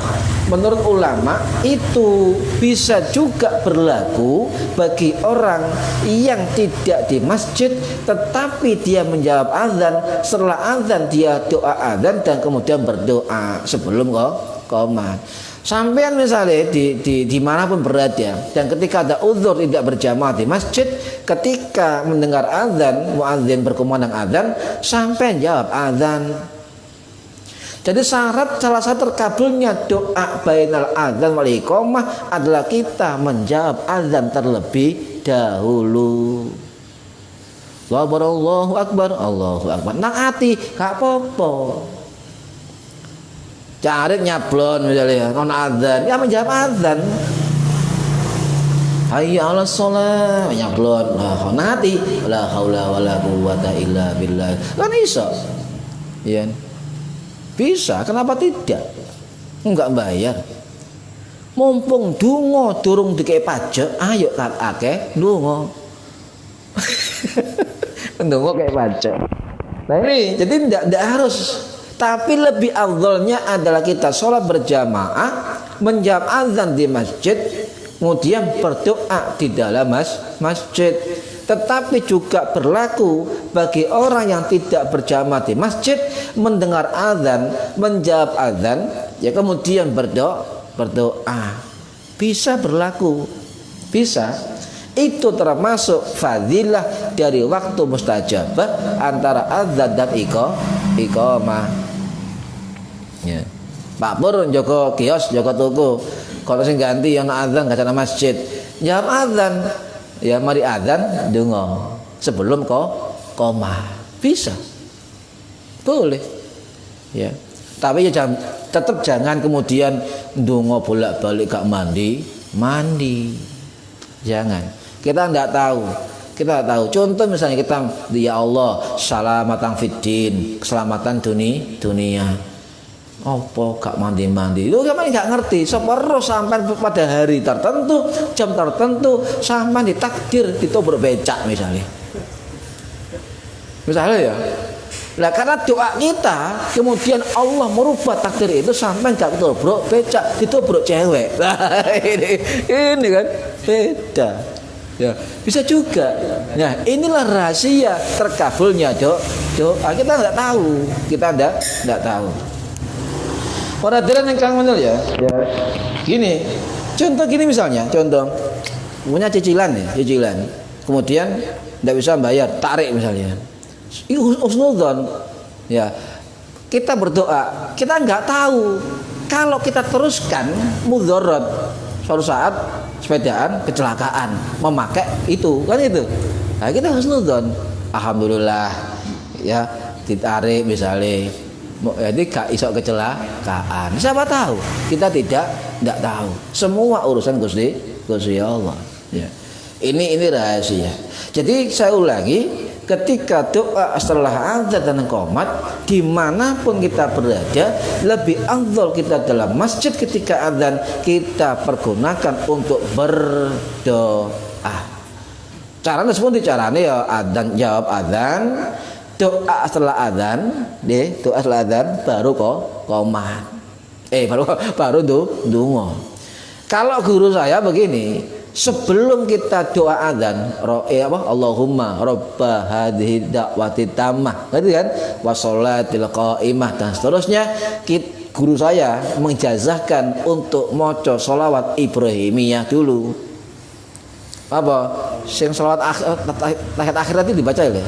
menurut ulama itu bisa juga berlaku bagi orang yang tidak di masjid tetapi dia menjawab azan, setelah azan dia doa azan dan kemudian berdoa sebelum qomat. Sampean misalnya di manapun berada dan ketika ada uzur tidak berjamaah di masjid, ketika mendengar azan, muadzin berkumandang azan, sampean jawab azan. Jadi salah satu terkabulnya doa bainal adzan wal iqamah adalah kita menjawab azan terlebih dahulu. Allahu akbar, Allahu akbar. Nang ati gak apa-apa. Cari nyablon misalnya non adzan, ya menjawab adzan. Hayya 'alas shalah, nyablon. Nah, nanti la haula wala quwwata illa billah. Kan iso. Iya. Bisa, kenapa tidak? Enggak bayar. Mumpung donga durung dikek pajak, ayo tak akeh ndonga. Ndonga kayak pajak. Nah ini jadi tidak harus, tapi lebih afdalnya adalah kita sholat berjamaah, menjawab azan di masjid, kemudian berdoa di dalam masjid. Tetapi juga berlaku bagi orang yang tidak berjamaah di masjid, mendengar azan, menjawab azan, ya kemudian berdoa. Bisa berlaku, bisa. Itu termasuk fadilah dari waktu mustajabah antara azan dan iqamah. Ya. Pak Pur Joko kios, Joko toko. Kalau sing ganti yang azan gak ada masjid. Jawab azan. Ya mari azan donga sebelum qomah. Bisa. Boleh. Ya. Tapi ya tetap jangan kemudian donga bolak-balik gak mandi. Jangan. Kita enggak tahu. Kita tahu. Contoh misalnya kita ya Allah, salamatan fiddin, keselamatan dunia. Apa gak mandi-mandi? Lu kan enggak ngerti. Sepero sampai pada hari tertentu, jam tertentu sampai ditakdir ditobrok becak misalnya. Misalnya ya. Nah karena doa kita kemudian Allah merubah takdir itu sampai gak ditobrok becak, ditobrok cewek. Nah ini kan beda. Ya, bisa juga. Nah, inilah rahasia terkabulnya doa. Kita enggak tahu. Kita enggak tahu. Para hadirin yang kang menul ya. Gini, contoh gini misalnya, punya cicilan. Kemudian enggak bisa bayar, tarik misalnya. Husnudzon. Ya. Kita berdoa, kita enggak tahu kalau kita teruskan mudharat suatu saat sepedaan kecelakaan memakai itu kan itu. Nah, kita husnudzon. Alhamdulillah ya ditarik misalnya. Jadi gak iso kecelakaan. Siapa tahu? Kita tidak tahu. Semua urusan Gusti Allah. Ya. Ini rahasia. Jadi saya ulangi, ketika doa setelah azan dan qomat, dimanapun kita berada, lebih afdal kita dalam masjid ketika azan kita pergunakan untuk berdoa. Caranya seperti caranya ya azan jawab azan, doa setelah azan, doa setelah azan baru qomat. Baru donga. Kalau guru saya begini, sebelum kita doa azan, Allahumma robba hadhihi da'wati tammah, gitu kan? Wa sholatil qa'imah dan seterusnya. Guru saya menjazahkan untuk maca sholawat Ibrahimiyah dulu. Apa? Sing sholawat akhir tadi dibaca ya.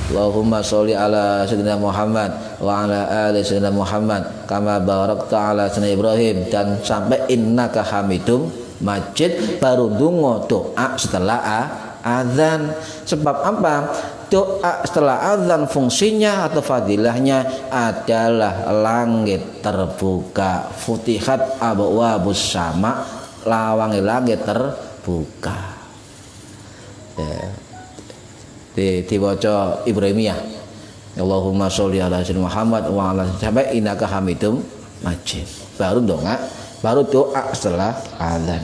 Allahumma sholli ala sayyidina Muhammad wa ala ali sayyidina Muhammad kama barakta ala sayyidina Ibrahim dan sampai innaka hamidum Majid, baru donga doa setelah azan. Sebab apa? Doa setelah azan fungsinya atau fadilahnya adalah langit terbuka, futihat abwabus sama, lawangi langit terbuka. Ya. Diwaca Ibrahimiyah. Allahumma sholli ala sayyidina Muhammad wa ala sampai innaka hamidum Majid. Baru doa setelah azan.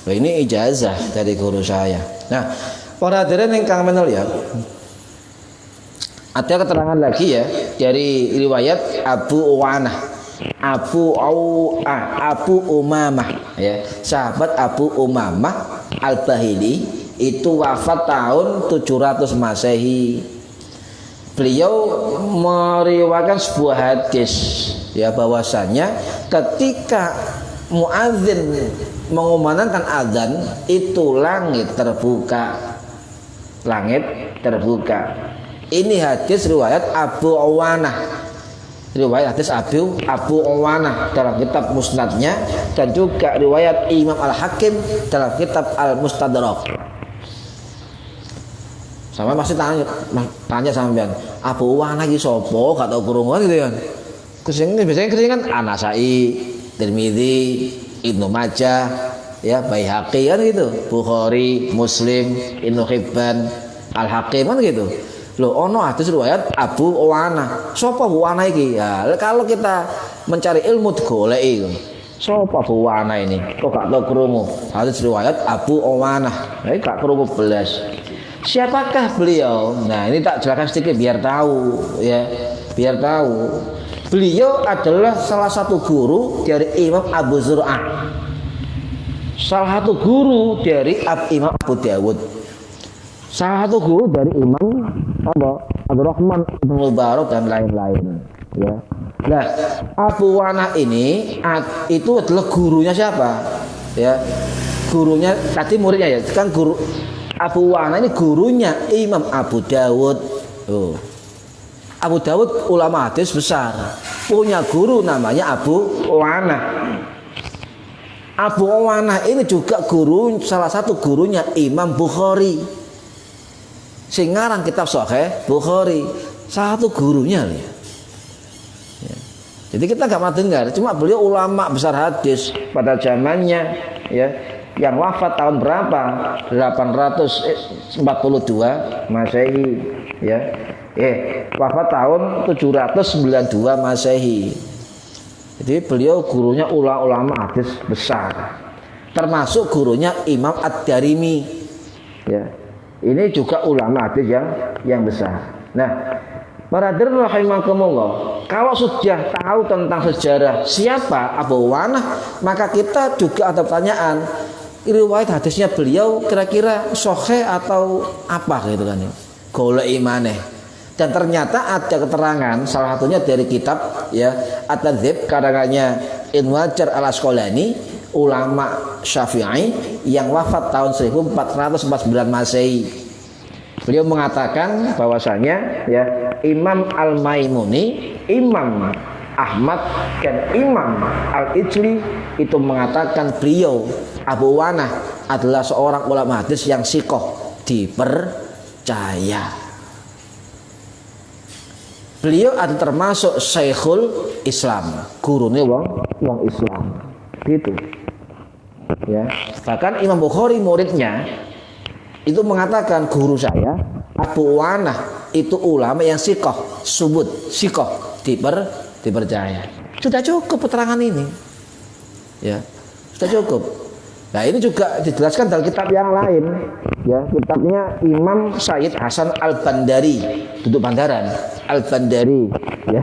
Nah, ini ijazah dari guru saya. Nah, para hadirin yang kang menul ya. Ada keterangan lagi ya dari riwayat Abu Umamah ya. Sahabat Abu Umamah Al-Bahili itu wafat tahun 700 Masehi. Beliau meriwayatkan sebuah hadis ya bahwasanya ketika muadzin mengumandangkan azan itu langit terbuka. Ini hadis riwayat Abu Awanah. riwayat hadis Abu Awanah dalam kitab Musnadnya, dan juga riwayat Imam Al-Hakim dalam kitab Al-Mustadrak. Sama pasti tanya sampean, Abu Awanah iki sapa? Gak tau krungu gitu ya. Biasanya kan An-Nasa'i, Tirmidzi, Ibnu Majah, ya Baihaqi kan gitu, Bukhari, Muslim, Ibnu Hibban, Al-Hakim kan gitu. Loh, ono hadis riwayat Abu Awanah. Sapa Abu Awanah iki? Ya, kalau kita mencari ilmu digoleki. Sapa Abu Awanah ini? Kok gak tau krungu? Hadis riwayat Abu Awanah. Nah, gak krungu belas. Siapakah beliau? Nah, ini tak jelaskan sedikit biar tahu ya, biar tahu. Beliau adalah salah satu guru dari Imam Abu Zur'ah. Salah satu guru dari Imam Abu Dawud. Salah satu guru dari Imam Abdurrahman bin Mubarak dan lain-lain ya. Nah, Abu Awanah ini itu adalah gurunya siapa? Ya. Gurunya tadi muridnya ya, kan guru Abu Awanah ini gurunya Imam Abu Dawud. Oh. Abu Dawud ulama hadis besar, punya guru namanya Abu Awanah. Abu Awanah ini juga guru, salah satu gurunya Imam Bukhari. Sing ngarang kitab Sahih Bukhari, salah satu gurunya ya. Jadi kita nggak pernah dengar, cuma beliau ulama besar hadis pada zamannya ya. Yang wafat tahun berapa? 842 Masehi ya. Wafat tahun 792 Masehi. Jadi beliau gurunya ulama hadis besar. Termasuk gurunya Imam Ad-Darimi. Ya. Ini juga ulama hadis yang besar. Nah, para hadirin rahimakumullah, kalau sudah tahu tentang sejarah siapa Abu Awanah, maka kita juga ada pertanyaan, riwayat hadisnya beliau kira-kira sahih atau apa gitu kan ya. Golek imane. Dan ternyata ada keterangan salah satunya dari kitab ya At-Tadzhib karangannya Ibnu Hajar Al-Asqalani, ulama Syafi'i yang wafat tahun 1449 Masehi. Beliau mengatakan bahwasanya ya Imam Al-Maimuni, Imam Ahmad dan Imam Al-Ijli itu mengatakan beliau Abu Awanah adalah seorang ulama hadis yang sikoh, dipercaya. Beliau ada termasuk Syekhul Islam, gurunya wong Islam, gitu. Ya, bahkan Imam Bukhari muridnya itu mengatakan guru saya Abu Awanah itu ulama yang sikoh, sikoh, dipercaya. Sudah cukup keterangan ini, ya, sudah cukup. Nah, ini juga dijelaskan dalam kitab yang lain, ya, kitabnya Imam Sayyid Hasan Al-Bandari, duduk Bandaran, Al-Bandari, ya,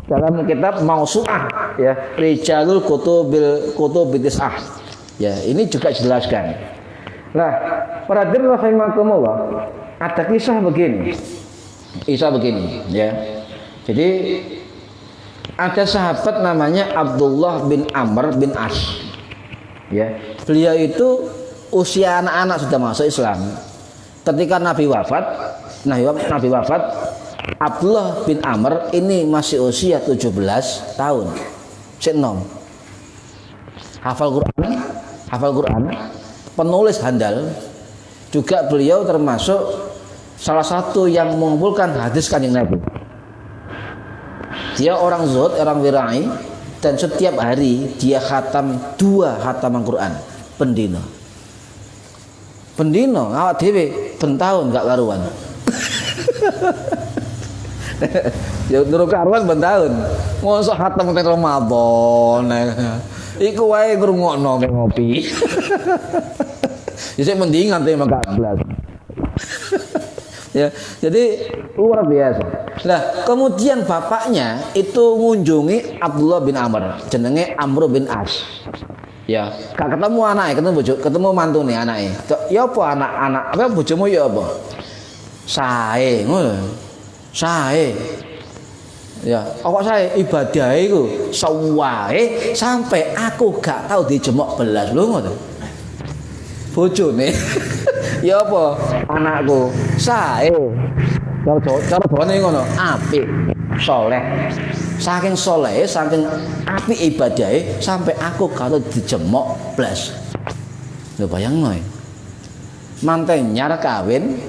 dalam kitab Mausu'ah, ya, Rijalul Kutubil Tis'ah, ya, ini juga dijelaskan. Nah, para hadirin rahimakumullah, ada kisah begini, ya. Jadi ada sahabat namanya Abdullah bin Amr bin As. Ya, beliau itu usia anak-anak sudah masuk Islam. Ketika Nabi wafat, Abdullah bin Amr ini masih usia 17 tahun. Senom. Hafal Quran, penulis handal. Juga beliau termasuk salah satu yang mengumpulkan hadis Kanjeng Nabi. Dia orang zuhud, orang wirai, dan setiap hari dia khatam 2 khataman Quran pendino. Awak dhewe ben taun gak karuan. Ya durung karuan ben taun. Mosok khatam teng Ramadan. Iku wae ngrungokno mek ngopi. Ya sik mendingan teh 14. Ya, jadi luar biasa. Nah, kemudian bapaknya itu mengunjungi Abdullah bin Amr, jenenge Amr bin As. Ya, gak ketemu anaknya, ketemu mantune anaknya. Ya apa anak-anak, apa bojomu ya apa? Sae, ngono. Sae. Ya, kok sae ibadah iku sawae sampai aku gak tahu dijemok belas lho ngono. Bojone. Ya apa anakku sae. Cara bawane ngono, apik, saleh. Saking soleh, saking api ibadahnya, sampai aku kalau dijemok blas. Lo bayang noy. Manten nyar kawin,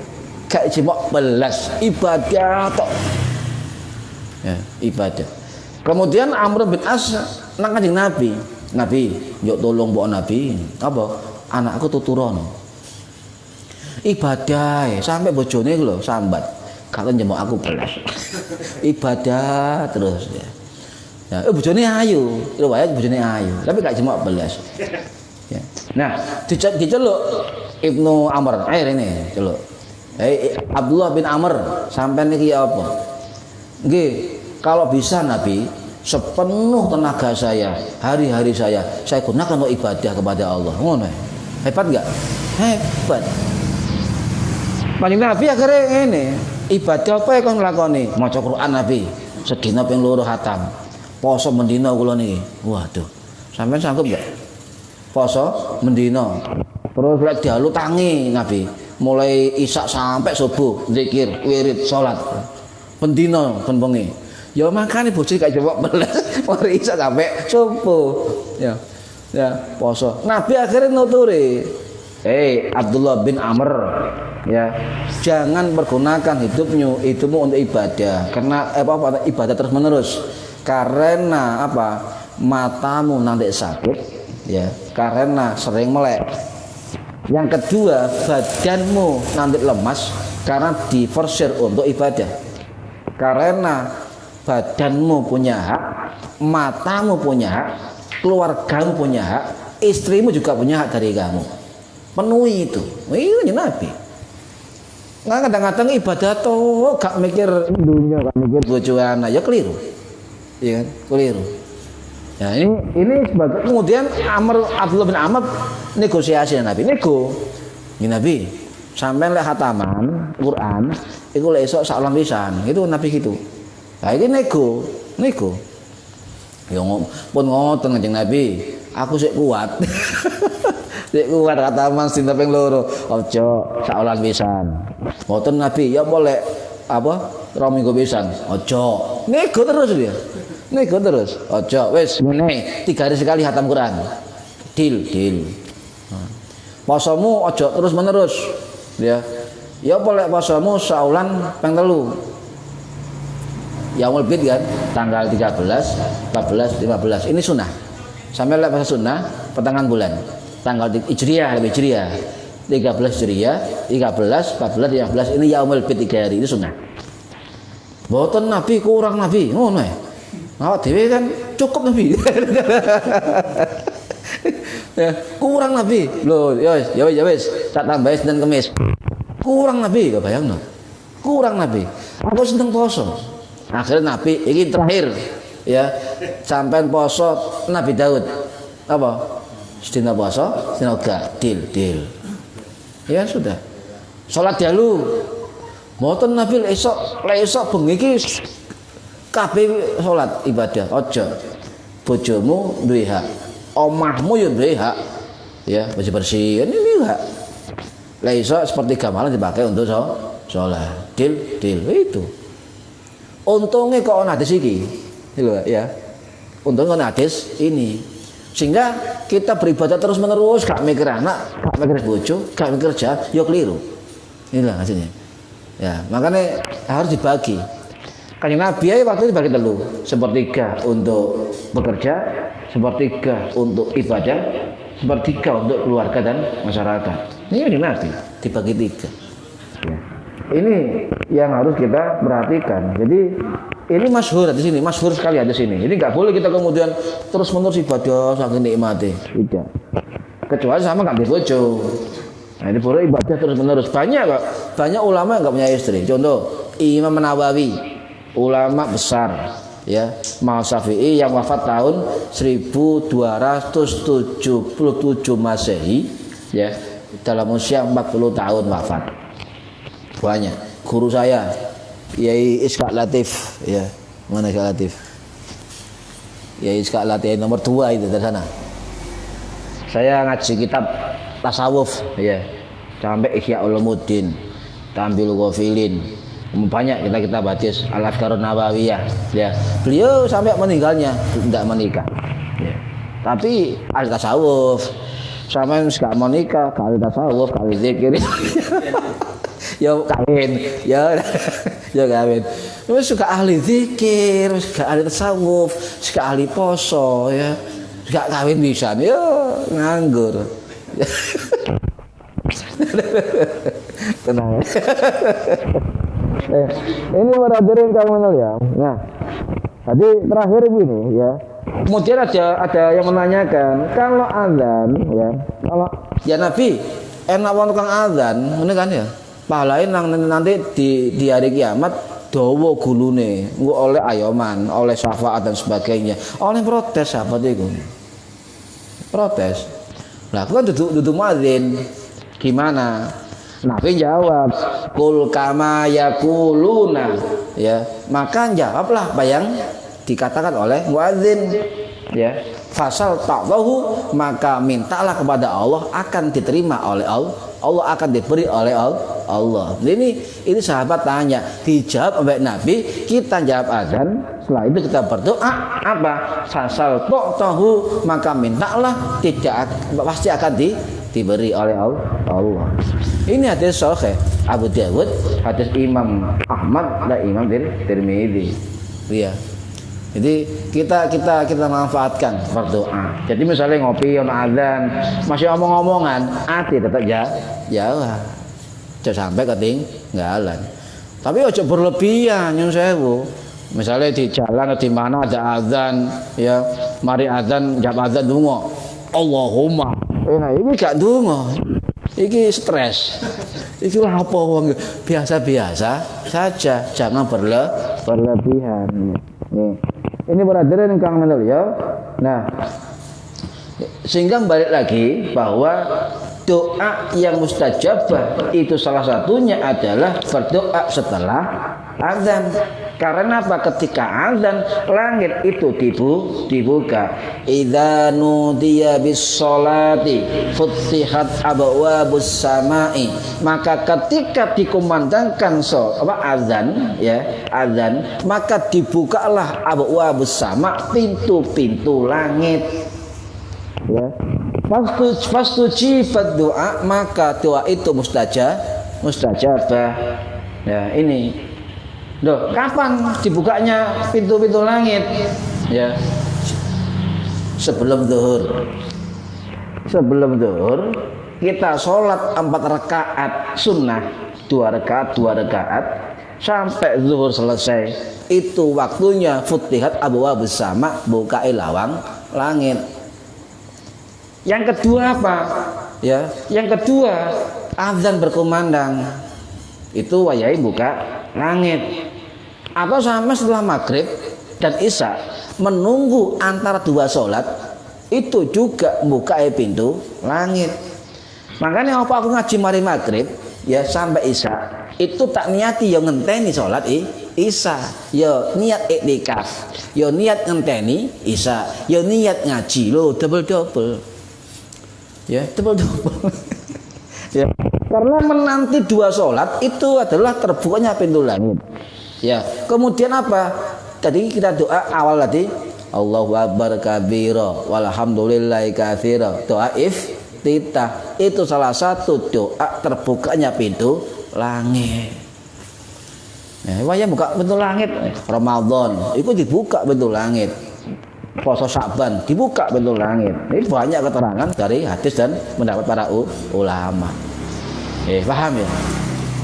gak jemok belas ibadah tok. Ya, ibadah. Kemudian Amr bin As nang Kanjeng Nabi, yuk tolong mbok Nabi. Apa? Anakku tuturon. Ibadah sampai bojone lho sambat. Kalau jemok aku belas. Ibadah terus ya. Ya, bojone ayu, riwayat bojone ayu, tapi gak jemok belas. Ya. Nah, diceluk Ibnu Amr, ini celuk. Abdullah bin Amr, sampai niki apa? Nggih, kalau bisa Nabi, sepenuh tenaga saya, hari-hari saya gunakan untuk ibadah kepada Allah. Ngono. Hebat enggak? Hebat. Panjang Nabi akhirnya ini ibadah apa yang kau ngelakoni? Maca Quran Nabi, sedina ping 2 khatam. Poso mendina kula niki. Waduh. Sampeyan sanggup enggak? Poso mendina. Terus lek dalu tangi Nabi, mulai isak sampai subuh, zikir, wirid, salat. Pendina ben bengi. Ya makane bojo gak jawab belas, mari isak sampai subuh. Ya. Ya, poso. Nabi akhirnya nuturi. Abdullah bin Amr, ya, jangan pergunakan hidupmu untuk ibadah. Karena ibadah terus menerus. Karena apa? Matamu nanti sakit, ya. Karena sering melek. Yang kedua, badanmu nanti lemas karena diforsir untuk ibadah. Karena badanmu punya hak, matamu punya hak, keluargamu punya hak, istrimu juga punya hak dari kamu. Penuhi itu. Ini Nabi. Nggak kadang-kadang ibadah tuh gak mikir dunia, gak mikir bojo anak, ya keliru. Iya kan? Keliru. Ya ini sebagai kemudian Abdullah bin Amr negosiasi dengan Nabi. Ini Nabi, sampai lek khataman Quran, iku lek esuk sak ulang pisan. Itu Nabi gitu. Nah, ini nego. Ya pun ngoten Kanjeng Nabi, aku sik kuat. Sik kuat khataman sinten ping 2. Aja sak ulang pisan. Ngoten Nabi, ya boleh apa? 2 minggu pisan. Aja. Nego terus dia. Nego terus. Aja wis ngene 3 hari sekali khatam Quran. Deal. Posomu aja terus menerus. Ya. Ya boleh posomu saulan ping 3. Yaumul Bid kan tanggal 13, 14, 15. Ini sunnah. Sampai lek puasa sunnah pertengahan bulan. Tanggal Hijriah, 13 Hijriah, 13, 14, 15 ini Yaumul Bid 3 hari itu sunnah. Mboten Nabi kurang Nabi, ngono ae. Awak dhewe kan cukup Nabi. Ya, kurang Nabi. Loh, ya wis, tak tambah Senin Kamis. Kurang Nabi, kok bayangno. Kurang Nabi. Aku seneng poso. Akhirnya Nabi ini terakhir ya sampai poso Nabi Daud apa sedina poso sedina gak deal ya sudah sholat dahulu mboten Nabi esok bengi iki kabeh sholat ibadah aja bojomu duwe hak omahmu yo duwe hak ya bersih ini hak esok seperti malam dipakai untuk sholat deal itu. Untungnya kok ana hadis iki. Ya. Untungnya ana hadis ini. Sehingga kita beribadah terus menerus, gak mikir anak, gak mikir bojo, gak mikir kerja, ya keliru. Inilah hasilnya. Ya, makanya harus dibagi. Kanjeng Nabi waktu itu dibagi 3, sepertiga untuk bekerja, sepertiga untuk ibadah, sepertiga untuk keluarga dan masyarakat. Ini Kanjeng Nabi dibagi 3. Ya. Ini yang harus kita perhatikan. Jadi ini masyhur di sini, masyhur sekali ada sini. Ini nggak boleh kita kemudian terus menerus ibadah saking nikmati, tidak. Kecuali sama nggak dibojo. Nah ini boleh ibadah terus menerus. Banyak ulama yang nggak punya istri. Contoh Imam Nawawi, ulama besar, ya, Imam Syafi'i yang wafat tahun 1277 Masehi, ya, dalam usia 40 tahun wafat. Banyak guru saya Yai Ishaq Latif, ya, mana Ishaq Latif, Yai Ishaq Latif nomor 2 itu dari sana. Saya ngaji kitab tasawuf, ya, sampai Ihya Ulumuddin, Tambil Ghafilin, Banyak kita batis Al-Adhkarun Nawawiyah ya. Beliau sampai meninggalnya tidak menikah ya. Tapi ahli tasawuf sampai enggak mau nikah, ahli tasawuf, ahli zikir ya kawin ya ya kawin. Terus suka ahli zikir, suka ahli tasawuf, suka ahli poso ya. Gak kawin bisa ya nganggur. Tenang. Ini meradarin kamu ya. Nah, tadi terakhir begini ya. Kemudian ada yang menanyakan kalau azan ya, kalau ya Nabi enak wong tukang azan, ngene kan ya. Pahalain nanti di hari kiamat dawa gulune, engko oleh ayoman, oleh syafaat dan sebagainya. Oleh protes apa itu? Protes. Lah aku kan duduk muadzin. Gimana? Nabi jawab, kul kama yakuluna ya. Maka jawablah apa yang dikatakan oleh muadzin ya. Fasal ta'dahu, maka mintalah kepada Allah akan diterima oleh Allah. Allah akan diberi oleh Allah. Ini sahabat tanya, dijawab oleh Nabi, kita jawab azan, setelah itu kita berdoa apa? Fasal ta'dahu, maka mintalah, tidak pasti akan diberi oleh Allah. Ini hadis sahih Abu Dawud, hadis Imam Ahmad dan Imam Tirmidzi. Iya. Jadi kita manfaatkan berdoa. Jadi misalnya ngopi ono azan, masih omong-omongan, ati tetap jauh. Jangan sampai ketinggalan. Tapi ojo berlebihan nyun sewu. Misalnya di jalan atau di mana ada azan, ya, mari azan, jawab azan dungo. Allahumma. Nah, ini gak dungo. Iki stres. Iki lah apa wong biasa-biasa saja, jangan berlebihan. Nih. Ini beradaran kang menel ya. Nah, sehingga balik lagi bahwa doa yang mustajabah itu salah satunya adalah berdoa setelah azan. Karena apa? Ketika azan langit itu dibuka. Idza nudiya bis sholati futihat abwabus samai. Maka ketika dikumandangkan azan ya, azan, maka dibukalah abwabus sama, pintu-pintu langit. Ya. Fastujibat doa, maka doa itu mustajabah. Ya, ini. Loh, kapan dibukanya pintu-pintu langit? Ya. Sebelum zuhur. Sebelum zuhur kita sholat 4 rakaat sunnah, 2 rakaat sampai zuhur selesai. Itu waktunya futihat abwabus sama, bukai lawang langit. Yang kedua apa? Ya, yang kedua azan berkumandang. Itu wayai buka langit. Atau sampai setelah maghrib dan isya menunggu antara 2 sholat itu juga buka pintu langit. Makanya apa aku ngaji mari maghrib ya sampai isya itu tak niati yang ngenteni sholat isya, ya niat iktikaf, ya niat ngenteni isya, ya niat ngaji lo double ya double ya. Karena menanti 2 sholat itu adalah terbukanya pintu langit. Ya, kemudian apa? Tadi kita doa awal tadi, Allahu Akbar kabira, walhamdulillahi katsira. Doa iftitah itu salah satu doa terbukanya pintu langit. Ya, waya buka pintu langit Ramadan, itu dibuka pintu langit. Puasa Sya'ban dibuka pintu langit. Ini banyak keterangan dari hadis dan pendapat para ulama. Paham ya?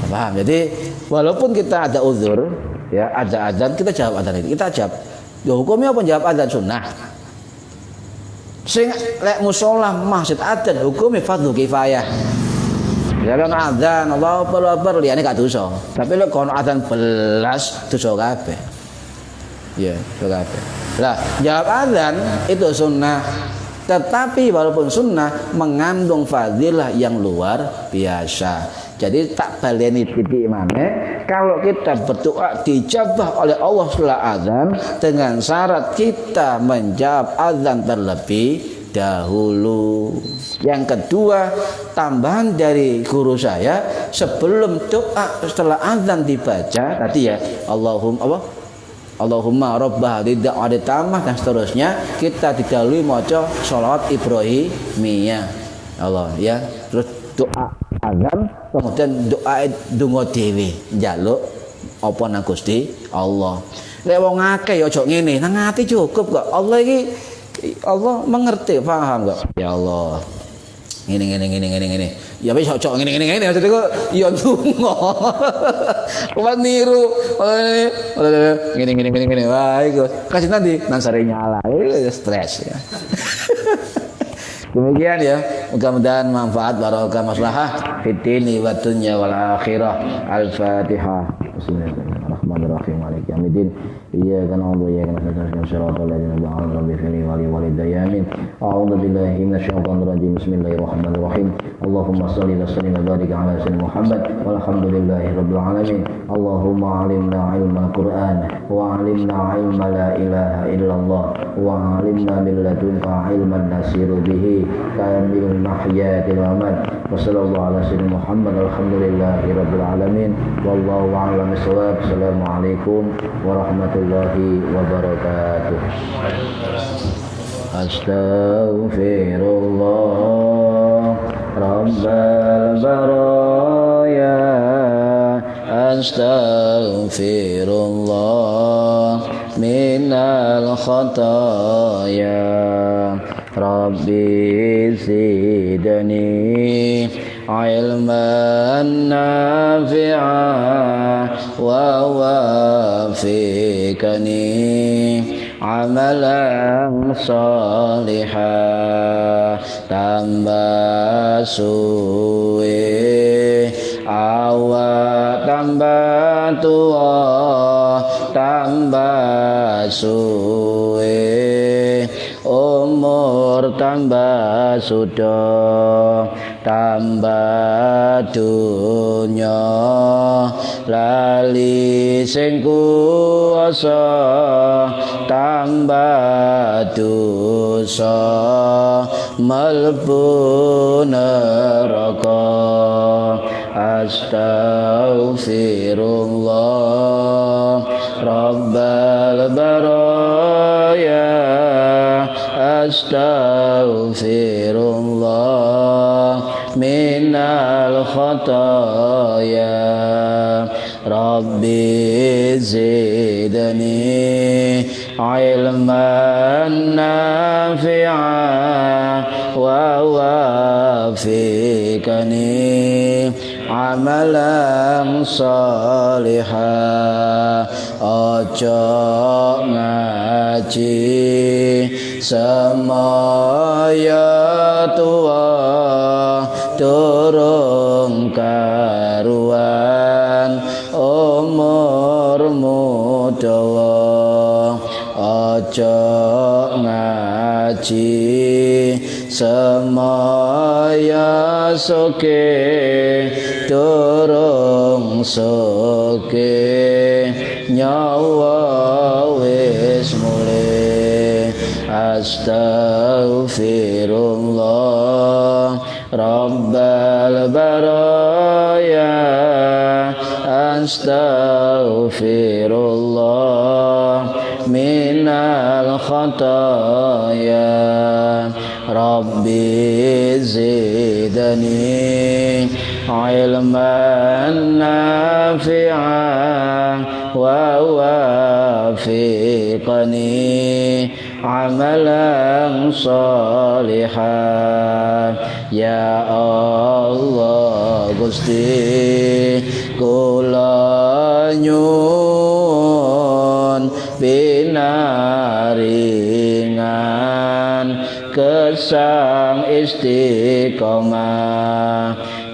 Paham. Jadi walaupun kita ada uzur, ya ada azan, kita jawab azan itu. Kita jawab. Ya hukumnya apa jawab azan sunnah? Sing lek mushola masjid azan hukumnya fardhu kifayah. Ya kan azan Allahu Akbar liyane gak dosa. Tapi lek kono azan belas dosa kabeh. Ya, dosa kabeh. Lah, jawab azan itu sunnah. Tetapi walaupun sunnah mengandung fadilah yang luar biasa. Jadi tak baleni titik mana kalau kita berdoa dijabah oleh Allah setelah azan dengan syarat kita menjawab azan terlebih dahulu. Yang kedua, tambahan dari guru saya, sebelum doa setelah azan dibaca tadi ya, Allahumma rabbah da'wati tammah dan seterusnya, kita didahului maca sholawat Ibrahimiyah. Allah ya, terus doa azan, kemudian doa donga dhewe njaluk apa nang Gusti Allah. Lek wong akeh ya aja ngene, nang ati cukup kok. Allah mengerti, paham kok. Ya Allah. Ngene. Ya wis aja ngene. Maksudku ya ndonga. Kuwi niru. Ngene. Wah, iku. Kasih nanti nang sare nyala. Stres ya. Demikian ya, mudah-mudahan manfaat barokah maslahah fid dini wa dunya wal akhirah. Al-Fatihah. Bismillahirrahmanirrahim. Maliki yaumiddin. Iyyaka na'budu wa iyyaka nasta'in. Shiratal ladzina an'amta 'alaihim ghairil maghdubi 'alaihim. A'udzu billahi minasyaitonir rajim. Bismillahirrahmanirrahim. Allahumma shalli wa sallim wa barik 'ala sayyidina Muhammad walhamdulillahi rabbil alamin. Allahumma 'allimna 'ilmal Qur'an wa 'allimna 'ilma la ilaha illallah wa 'allimna min ladunka 'ilman nasiru bihi kamil mahyati wa aman. Wa sallallahu ala sayyidina Muhammad alhamdulillahi rabbil alamin. Wallahu a'lam bissawab. Assalamualaikum warahmatullahi wabarakatuh. Astaghfirullah rabbal baraya. Astaghfirullah minal khataya. Rabbi zidni ilman nafi'an wa wafiqni amalan salihah. Tambah suwe awak, tambah tua, tambah suwe umur, tambah sudah, tambah dunya lali sing kuwasa, tambah dosa mlebu neraka. Astaghfirullah rabbal baraya. Astaghfirullah minal khataya. Rabbi zidni ilman nafi'an wa wafiqni amalan salihah. Ojo ngaji semaya tua, durung karuan umurmu dawa. Ojo ngaji semaya soke, durung soke nyawa wis mulih. Astaghfirullah rabbal baraya. Astaghfirullah minal khataya. Rabbi zidni ilman nafi'an wa wafiqni amalan salihah. Ya Allah Gusti kula nyuwun pinaringan kesang istiqomah.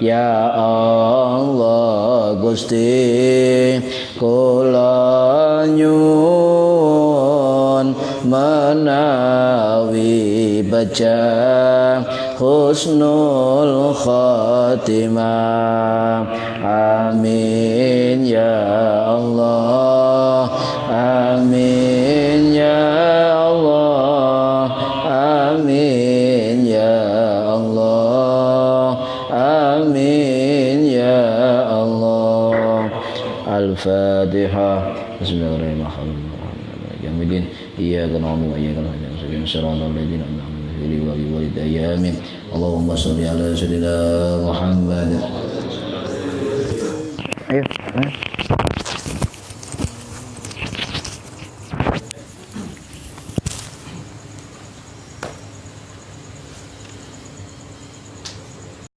Ya Allah Gusti kula nyuwun menawi baca husnul khatimah. Amin ya Allah. Amin ya Allah. Amin الفاتحة بسم الله الرحمن الرحيم يوم الدين إياك نعبد وإياك نستعين صراط الذين أنعمت عليهم غير المغضوب عليهم آمين اللهم صل على سيدنا محمد. Ayo.